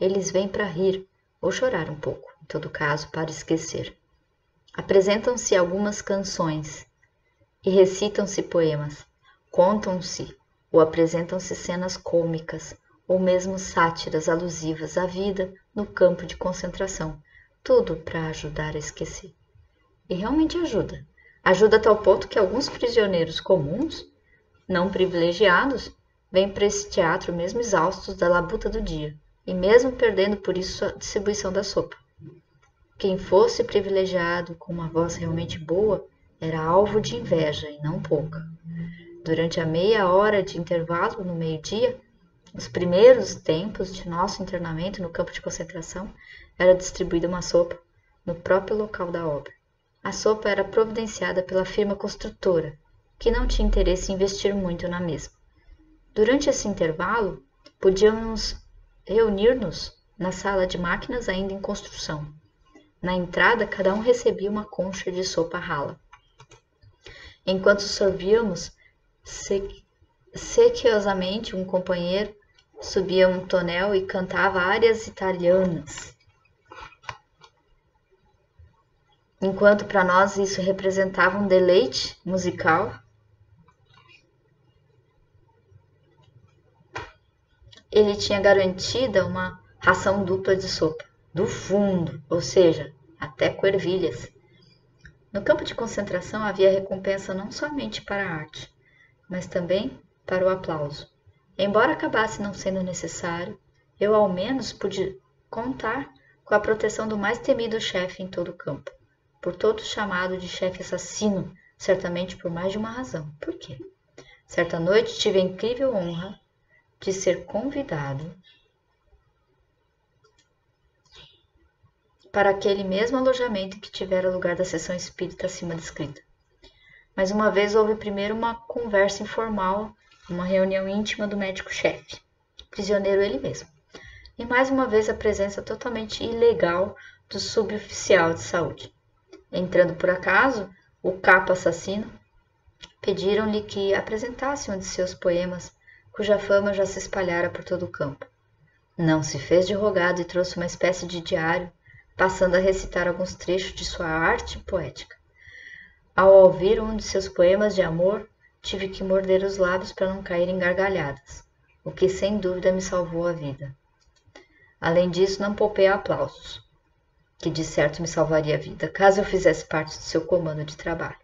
Eles vêm para rir ou chorar um pouco, em todo caso, para esquecer. Apresentam-se algumas canções e recitam-se poemas, contam-se ou apresentam-se cenas cômicas ou mesmo sátiras alusivas à vida no campo de concentração, tudo para ajudar a esquecer. E realmente ajuda. Ajuda a tal ponto que alguns prisioneiros comuns, não privilegiados, vêm para esse teatro mesmo exaustos da labuta do dia, e mesmo perdendo por isso a distribuição da sopa. Quem fosse privilegiado com uma voz realmente boa era alvo de inveja, e não pouca. Durante a meia hora de intervalo no meio-dia, nos primeiros tempos de nosso internamento no campo de concentração, era distribuída uma sopa no próprio local da obra. A sopa era providenciada pela firma construtora, que não tinha interesse em investir muito na mesma. Durante esse intervalo, podíamos reunir-nos na sala de máquinas ainda em construção. Na entrada, cada um recebia uma concha de sopa rala. Enquanto sorvíamos, sequiosamente um companheiro subia um tonel e cantava áreas italianas. Enquanto para nós isso representava um deleite musical, ele tinha garantida uma ração dupla de sopa, do fundo, ou seja, até com ervilhas. No campo de concentração havia recompensa não somente para a arte, mas também para o aplauso. Embora acabasse não sendo necessário, eu ao menos pude contar com a proteção do mais temido chefe em todo o campo, por todos chamado de chefe assassino, certamente por mais de uma razão. Por quê? Certa noite tive a incrível honra de ser convidado para aquele mesmo alojamento que tivera lugar da sessão espírita acima descrita. Mas uma vez houve primeiro uma conversa informal, uma reunião íntima do médico-chefe, prisioneiro ele mesmo, e mais uma vez a presença totalmente ilegal do suboficial de saúde. Entrando por acaso, o capo assassino, pediram-lhe que apresentasse um de seus poemas, cuja fama já se espalhara por todo o campo. Não se fez de rogado e trouxe uma espécie de diário, passando a recitar alguns trechos de sua arte poética. Ao ouvir um de seus poemas de amor, tive que morder os lábios para não cair em gargalhadas, o que sem dúvida me salvou a vida. Além disso, não poupei aplausos, que de certo me salvaria a vida, caso eu fizesse parte do seu comando de trabalho.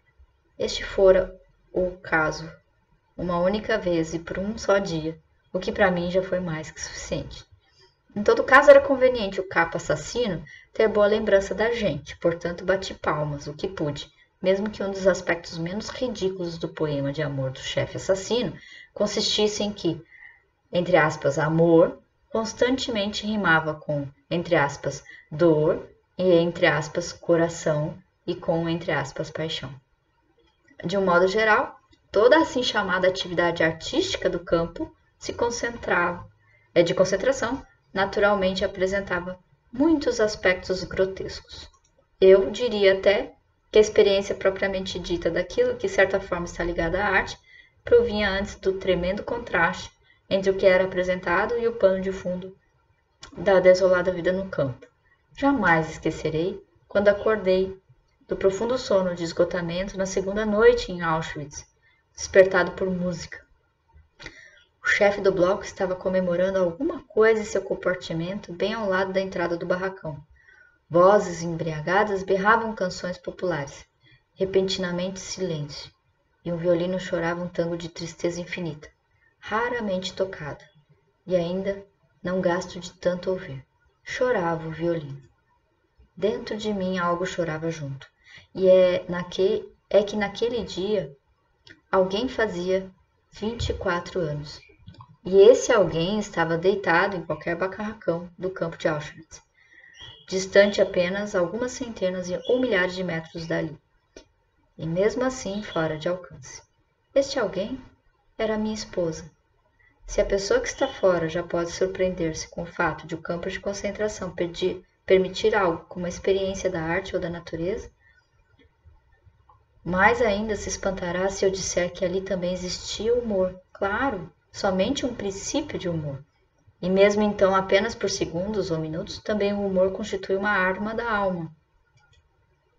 Este fora o caso uma única vez e por um só dia, o que para mim já foi mais que suficiente. Em todo caso, era conveniente o capo assassino ter boa lembrança da gente, portanto bati palmas, o que pude, mesmo que um dos aspectos menos ridículos do poema de amor do chefe assassino consistisse em que, entre aspas, amor, constantemente rimava com, entre aspas, dor e, entre aspas, coração e com, entre aspas, paixão. De um modo geral, toda a assim chamada atividade artística do campo de concentração, naturalmente apresentava muitos aspectos grotescos. Eu diria até que a experiência propriamente dita daquilo que, de certa forma, está ligada à arte, provinha antes do tremendo contraste entre o que era apresentado e o pano de fundo da desolada vida no campo. Jamais esquecerei quando acordei do profundo sono de esgotamento na segunda noite em Auschwitz, despertado por música. O chefe do bloco estava comemorando alguma coisa em seu compartimento bem ao lado da entrada do barracão. Vozes embriagadas berravam canções populares. Repentinamente silêncio, e um violino chorava um tango de tristeza infinita, raramente tocado, e ainda não gasto de tanto ouvir. Chorava o violino. Dentro de mim algo chorava junto, e é que naquele dia alguém fazia 24 anos. E esse alguém estava deitado em qualquer barracão do campo de Auschwitz, distante apenas algumas centenas ou milhares de metros dali, e mesmo assim fora de alcance. Este alguém era minha esposa. Se a pessoa que está fora já pode surpreender-se com o fato de o campo de concentração permitir algo como a experiência da arte ou da natureza, mais ainda se espantará se eu disser que ali também existia humor, claro, somente um princípio de humor. E mesmo então, apenas por segundos ou minutos, também o humor constitui uma arma da alma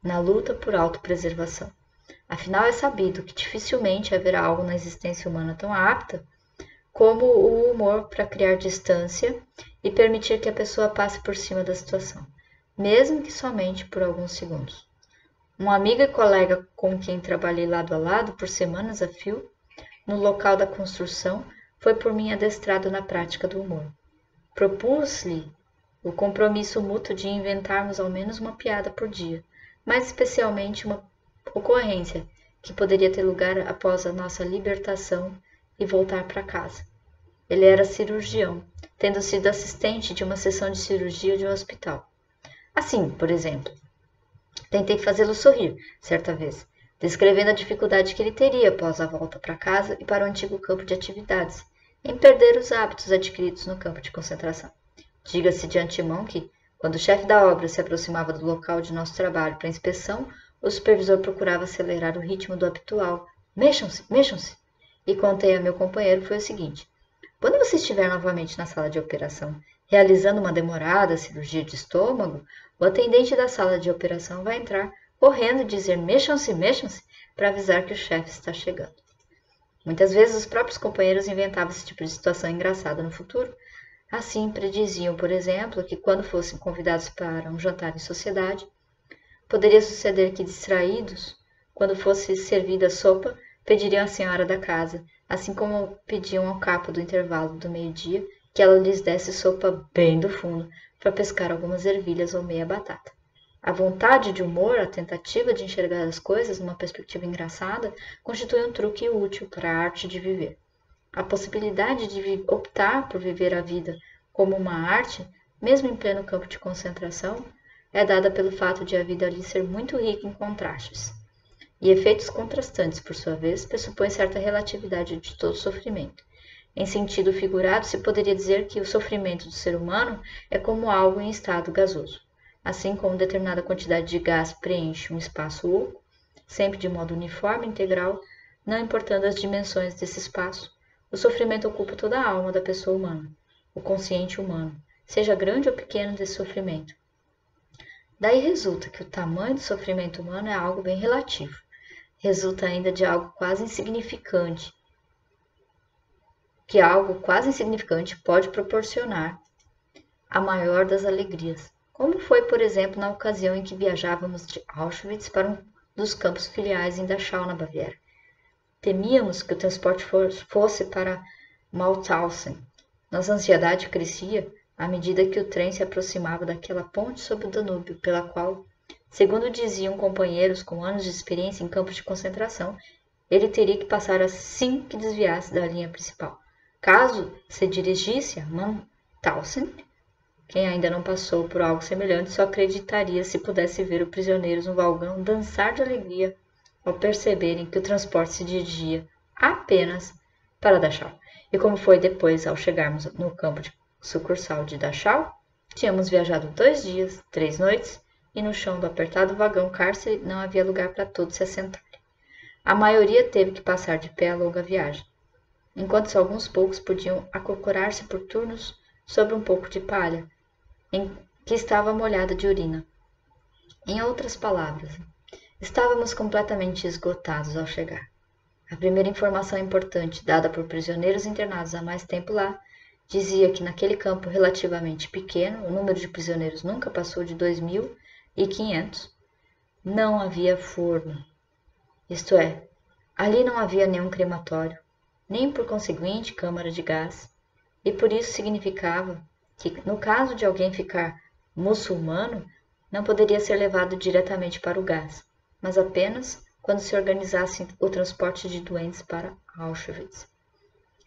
na luta por autopreservação. Afinal, é sabido que dificilmente haverá algo na existência humana tão apta como o humor para criar distância e permitir que a pessoa passe por cima da situação, mesmo que somente por alguns segundos. Um amigo e colega com quem trabalhei lado a lado por semanas a fio, no local da construção, foi por mim adestrado na prática do humor. Propus-lhe o compromisso mútuo de inventarmos ao menos uma piada por dia, mas especialmente uma ocorrência que poderia ter lugar após a nossa libertação e voltar para casa. Ele era cirurgião, tendo sido assistente de uma sessão de cirurgia de um hospital. Assim, por exemplo, tentei fazê-lo sorrir, certa vez, descrevendo a dificuldade que ele teria após a volta para casa e para o antigo campo de atividades, em perder os hábitos adquiridos no campo de concentração. Diga-se de antemão que, quando o chefe da obra se aproximava do local de nosso trabalho para inspeção, o supervisor procurava acelerar o ritmo do habitual. Mexam-se, mexam-se! E contei a meu companheiro foi o seguinte: quando você estiver novamente na sala de operação, realizando uma demorada cirurgia de estômago, o atendente da sala de operação vai entrar correndo e dizer mexam-se, mexam-se, para avisar que o chefe está chegando. Muitas vezes os próprios companheiros inventavam esse tipo de situação engraçada no futuro. Assim, prediziam, por exemplo, que quando fossem convidados para um jantar em sociedade, poderia suceder que, distraídos, quando fosse servida a sopa, pediriam à senhora da casa, assim como pediam ao capo do intervalo do meio-dia, que ela lhes desse sopa bem do fundo, para pescar algumas ervilhas ou meia batata. A vontade de humor, a tentativa de enxergar as coisas numa perspectiva engraçada, constitui um truque útil para a arte de viver. A possibilidade de optar por viver a vida como uma arte, mesmo em pleno campo de concentração, é dada pelo fato de a vida ali ser muito rica em contrastes. E efeitos contrastantes, por sua vez, pressupõem certa relatividade de todo sofrimento. Em sentido figurado, se poderia dizer que o sofrimento do ser humano é como algo em estado gasoso. Assim como determinada quantidade de gás preenche um espaço oco, sempre de modo uniforme e integral, não importando as dimensões desse espaço, o sofrimento ocupa toda a alma da pessoa humana, o consciente humano, seja grande ou pequeno desse sofrimento. Daí resulta que o tamanho do sofrimento humano é algo bem relativo. Resulta ainda de algo quase insignificante, que algo quase insignificante pode proporcionar a maior das alegrias, como foi, por exemplo, na ocasião em que viajávamos de Auschwitz para um dos campos filiais em Dachau, na Baviera. Temíamos que o transporte fosse para Mauthausen. Nossa ansiedade crescia à medida que o trem se aproximava daquela ponte sobre o Danúbio, pela qual, segundo diziam companheiros com anos de experiência em campos de concentração, ele teria que passar assim que desviasse da linha principal. Caso se dirigisse a Mauthausen, quem ainda não passou por algo semelhante só acreditaria se pudesse ver os prisioneiros no vagão dançar de alegria ao perceberem que o transporte se dirigia apenas para Dachau. E como foi depois, ao chegarmos no campo de sucursal de Dachau, tínhamos viajado 2 dias, 3 noites, e no chão do apertado vagão cárcere não havia lugar para todos se assentarem. A maioria teve que passar de pé a longa viagem, enquanto alguns poucos podiam acocorar-se por turnos sobre um pouco de palha, em que estava molhada de urina. Em outras palavras, estávamos completamente esgotados ao chegar. A primeira informação importante dada por prisioneiros internados há mais tempo lá dizia que naquele campo relativamente pequeno, o número de prisioneiros nunca passou de 2.500, não havia forno. Isto é, ali não havia nenhum crematório, nem por conseguinte câmara de gás, e por isso significava que, no caso de alguém ficar muçulmano, não poderia ser levado diretamente para o gás, mas apenas quando se organizasse o transporte de doentes para Auschwitz.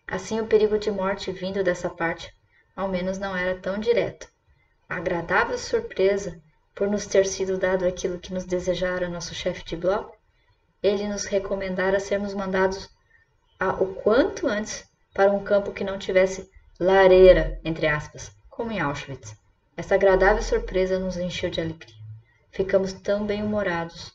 Assim, o perigo de morte vindo dessa parte, ao menos, não era tão direto. A agradável surpresa por nos ter sido dado aquilo que nos desejara nosso chefe de bloco, ele nos recomendara sermos mandados o quanto antes para um campo que não tivesse lareira, entre aspas, como em Auschwitz. Essa agradável surpresa nos encheu de alegria. Ficamos tão bem-humorados,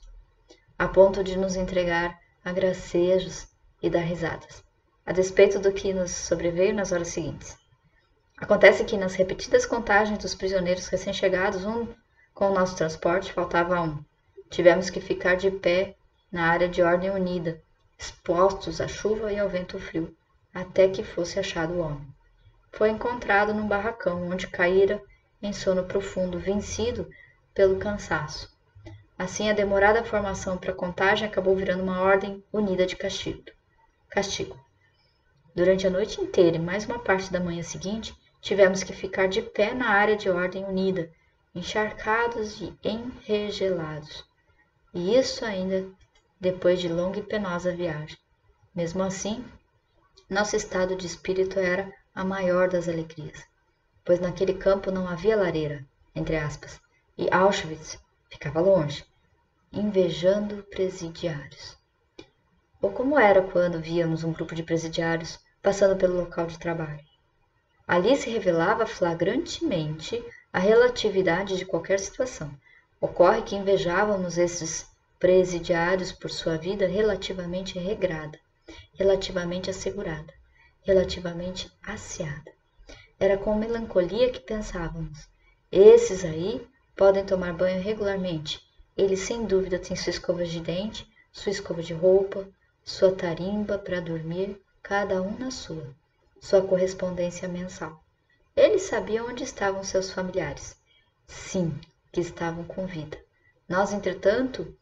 a ponto de nos entregar a gracejos e dar risadas, a despeito do que nos sobreveio nas horas seguintes. Acontece que nas repetidas contagens dos prisioneiros recém-chegados, com o nosso transporte, faltava um. Tivemos que ficar de pé na área de ordem unida, expostos à chuva e ao vento frio, até que fosse achado o homem. Foi encontrado num barracão, onde caíra em sono profundo, vencido pelo cansaço. Assim, a demorada formação para a contagem acabou virando uma ordem unida de castigo. Durante a noite inteira e mais uma parte da manhã seguinte, tivemos que ficar de pé na área de ordem unida, encharcados e enregelados. E isso ainda depois de longa e penosa viagem. Mesmo assim, nosso estado de espírito era a maior das alegrias, pois naquele campo não havia lareira, entre aspas, e Auschwitz ficava longe, invejando presidiários. Ou como era quando víamos um grupo de presidiários passando pelo local de trabalho. Ali se revelava flagrantemente a relatividade de qualquer situação. Ocorre que invejávamos esses presidiários por sua vida relativamente regrada, relativamente assegurada, relativamente asseada. Era com melancolia que pensávamos: esses aí podem tomar banho regularmente. Eles sem dúvida têm sua escova de dente, sua escova de roupa, sua tarimba para dormir, cada um na sua correspondência mensal. Eles sabiam onde estavam seus familiares. Sim, que estavam com vida. Nós, entretanto,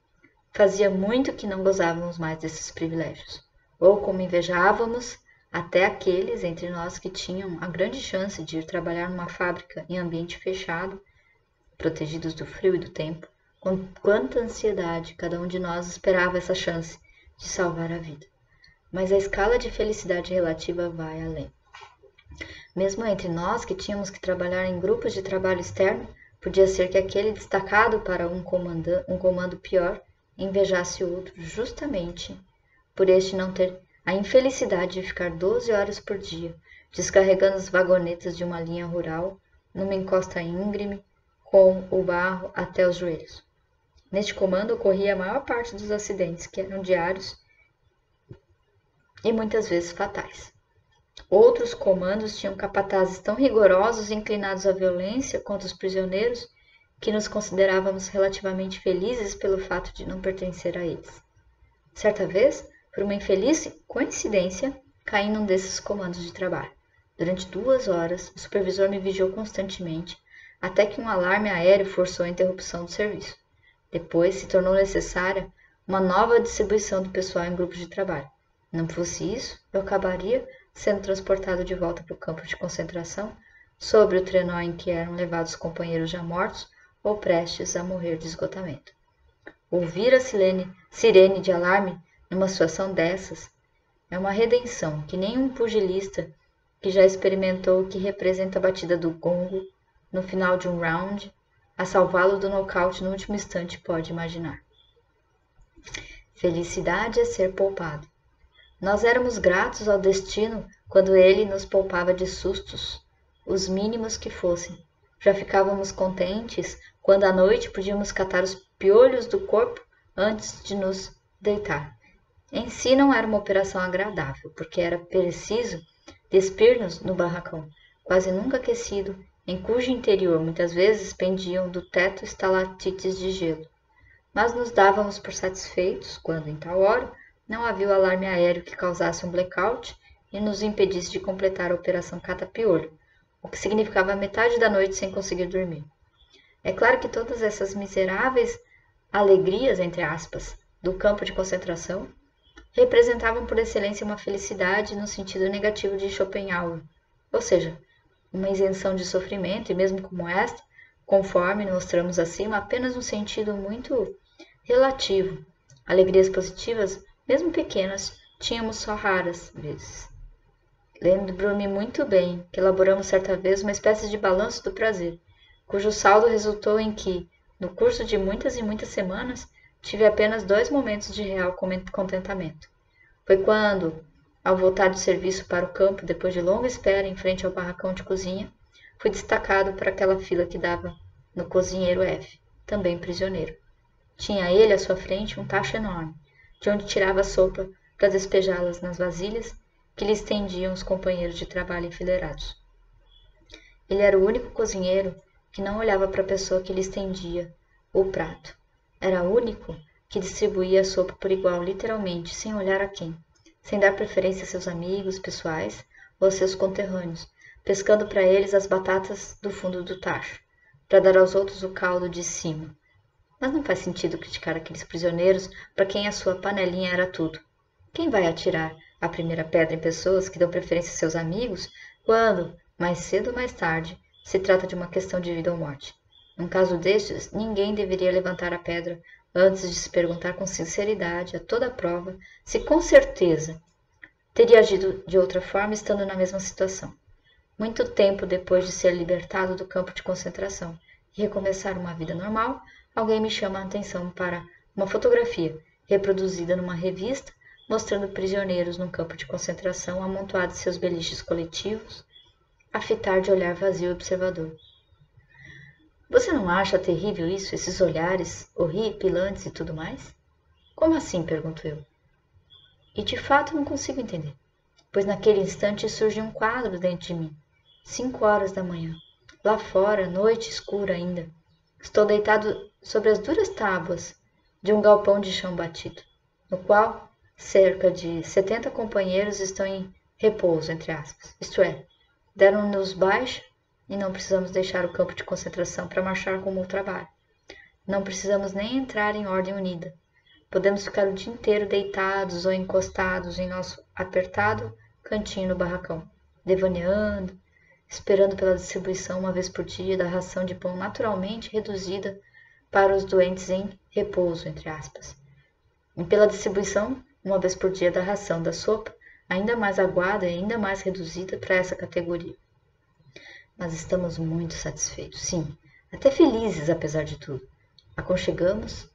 fazia muito que não gozávamos mais desses privilégios. Ou como invejávamos até aqueles entre nós que tinham a grande chance de ir trabalhar numa fábrica em ambiente fechado, protegidos do frio e do tempo, com quanta ansiedade cada um de nós esperava essa chance de salvar a vida. Mas a escala de felicidade relativa vai além. Mesmo entre nós que tínhamos que trabalhar em grupos de trabalho externo, podia ser que aquele destacado para um comando pior invejasse o outro justamente por este não ter a infelicidade de ficar 12 horas por dia descarregando as vagonetas de uma linha rural numa encosta íngreme com o barro até os joelhos. Neste comando ocorria a maior parte dos acidentes, que eram diários e muitas vezes fatais. Outros comandos tinham capatazes tão rigorosos e inclinados à violência contra os prisioneiros que nos considerávamos relativamente felizes pelo fato de não pertencer a eles. Certa vez, por uma infeliz coincidência, caí num desses comandos de trabalho. Durante 2 horas, o supervisor me vigiou constantemente, até que um alarme aéreo forçou a interrupção do serviço. Depois, se tornou necessária uma nova distribuição do pessoal em grupos de trabalho. Não fosse isso, eu acabaria sendo transportado de volta para o campo de concentração, sobre o trenó em que eram levados companheiros já mortos ou prestes a morrer de esgotamento. Ouvir a sirene de alarme numa situação dessas é uma redenção que nenhum pugilista que já experimentou o que representa a batida do gongo no final de um round a salvá-lo do nocaute no último instante pode imaginar. Felicidade é ser poupado. Nós éramos gratos ao destino quando ele nos poupava de sustos, os mínimos que fossem. Já ficávamos contentes quando à noite podíamos catar os piolhos do corpo antes de nos deitar. Em si não era uma operação agradável, porque era preciso despir-nos no barracão, quase nunca aquecido, em cujo interior muitas vezes pendiam do teto estalactites de gelo. Mas nos dávamos por satisfeitos quando, em tal hora, não havia o alarme aéreo que causasse um blackout e nos impedisse de completar a operação cata-piolho, o que significava metade da noite sem conseguir dormir. É claro que todas essas miseráveis alegrias, entre aspas, do campo de concentração representavam por excelência uma felicidade no sentido negativo de Schopenhauer, ou seja, uma isenção de sofrimento e mesmo como esta, conforme mostramos acima, apenas um sentido muito relativo. Alegrias positivas, mesmo pequenas, tínhamos só raras vezes. Lembro-me muito bem que elaboramos certa vez uma espécie de balanço do prazer, cujo saldo resultou em que, no curso de muitas e muitas semanas, tive apenas 2 momentos de real contentamento. Foi quando, ao voltar do serviço para o campo, depois de longa espera em frente ao barracão de cozinha, fui destacado para aquela fila que dava no cozinheiro F, também prisioneiro. Tinha ele à sua frente um tacho enorme, de onde tirava a sopa para despejá-las nas vasilhas que lhe estendiam os companheiros de trabalho enfileirados. Ele era o único cozinheiro que não olhava para a pessoa que lhe estendia o prato. Era o único que distribuía a sopa por igual, literalmente, sem olhar a quem, sem dar preferência a seus amigos pessoais ou a seus conterrâneos, pescando para eles as batatas do fundo do tacho, para dar aos outros o caldo de cima. Mas não faz sentido criticar aqueles prisioneiros para quem a sua panelinha era tudo. Quem vai atirar a primeira pedra em pessoas que dão preferência a seus amigos quando, mais cedo ou mais tarde, se trata de uma questão de vida ou morte? Num caso destes, ninguém deveria levantar a pedra antes de se perguntar com sinceridade, a toda a prova, se com certeza teria agido de outra forma estando na mesma situação. Muito tempo depois de ser libertado do campo de concentração e recomeçar uma vida normal, alguém me chama a atenção para uma fotografia reproduzida numa revista mostrando prisioneiros num campo de concentração amontoados em seus beliches coletivos, a fitar de olhar vazio e observador. Você não acha terrível isso, esses olhares horripilantes e tudo mais? Como assim? Pergunto eu. E de fato não consigo entender, pois naquele instante surge um quadro dentro de mim. 5 horas da manhã. Lá fora, noite escura ainda. Estou deitado sobre as duras tábuas de um galpão de chão batido, no qual cerca de 70 companheiros estão em repouso, entre aspas. Isto é, deram-nos baixa e não precisamos deixar o campo de concentração para marchar rumo ao trabalho. Não precisamos nem entrar em ordem unida. Podemos ficar o dia inteiro deitados ou encostados em nosso apertado cantinho no barracão, devaneando, esperando pela distribuição uma vez por dia da ração de pão naturalmente reduzida para os doentes em repouso, entre aspas. E pela distribuição, uma vez por dia, da ração da sopa, ainda mais aguada e ainda mais reduzida para essa categoria. Mas estamos muito satisfeitos, sim, até felizes apesar de tudo. Aconchegamos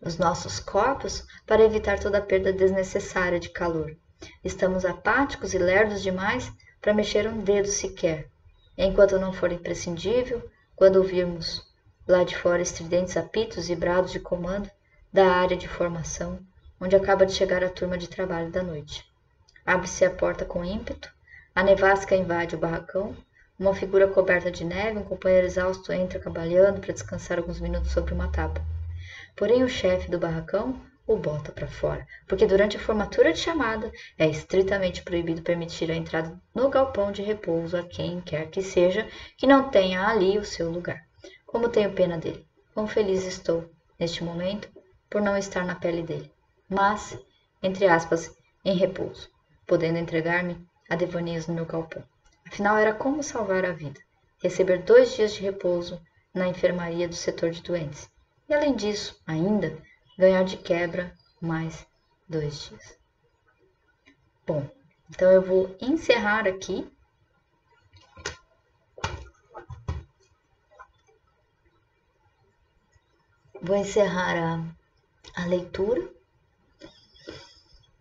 os nossos corpos para evitar toda a perda desnecessária de calor. Estamos apáticos e lerdos demais para mexer um dedo sequer. Enquanto não for imprescindível, quando ouvirmos lá de fora estridentes apitos e brados de comando da área de formação, onde acaba de chegar a turma de trabalho da noite. Abre-se a porta com ímpeto, a nevasca invade o barracão, uma figura coberta de neve, um companheiro exausto entra cabalhando para descansar alguns minutos sobre uma tábua. Porém o chefe do barracão o bota para fora, porque durante a formatura de chamada é estritamente proibido permitir a entrada no galpão de repouso a quem quer que seja que não tenha ali o seu lugar. Como tenho pena dele, quão feliz estou, neste momento, por não estar na pele dele. Mas, entre aspas, em repouso, podendo entregar-me a devaneios no meu galpão. Afinal, era como salvar a vida, receber 2 dias de repouso na enfermaria do setor de doentes. E além disso, ainda, ganhar de quebra mais 2 dias. Bom, então eu vou encerrar aqui. Vou encerrar a leitura.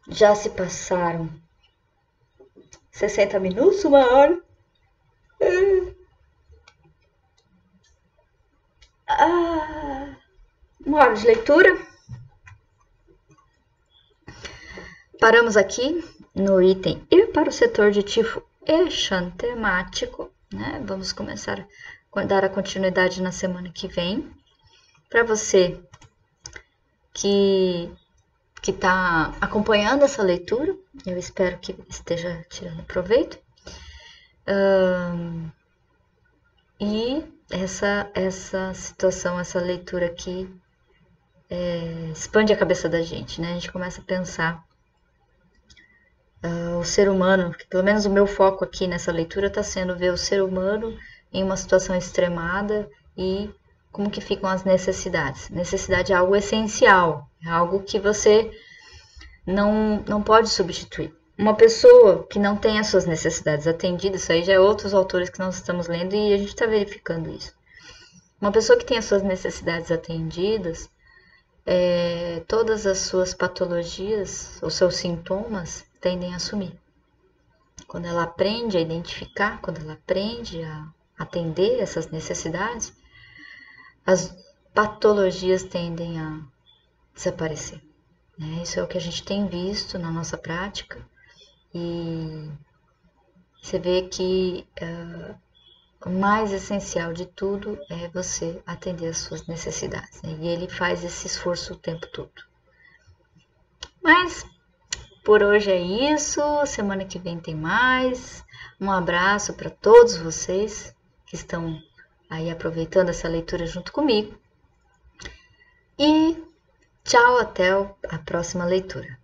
Já se passaram 60 minutos, 1 hora. Ah, 1 hora de leitura. Paramos aqui no item ir para o setor de tifo exantemático, né? Vamos começar a dar a continuidade na semana que vem. Para você que está acompanhando essa leitura, eu espero que esteja tirando proveito. E essa situação, essa leitura aqui expande a cabeça da gente, né? A gente começa a pensar o ser humano, pelo menos o meu foco aqui nessa leitura está sendo ver o ser humano em uma situação extremada e como que ficam as necessidades. Necessidade é algo essencial, é algo que você não pode substituir. Uma pessoa que não tem as suas necessidades atendidas, isso aí já é outros autores que nós estamos lendo e a gente está verificando isso. Uma pessoa que tem as suas necessidades atendidas, todas as suas patologias, os seus sintomas tendem a sumir. Quando ela aprende a identificar, quando ela aprende a atender essas necessidades, as patologias tendem a desaparecer. Isso é o que a gente tem visto na nossa prática e você vê que o mais essencial de tudo é você atender as suas necessidades, né? E ele faz esse esforço o tempo todo. Mas por hoje é isso, semana que vem tem mais. Um abraço para todos vocês que estão aí aproveitando essa leitura junto comigo. E tchau, até a próxima leitura.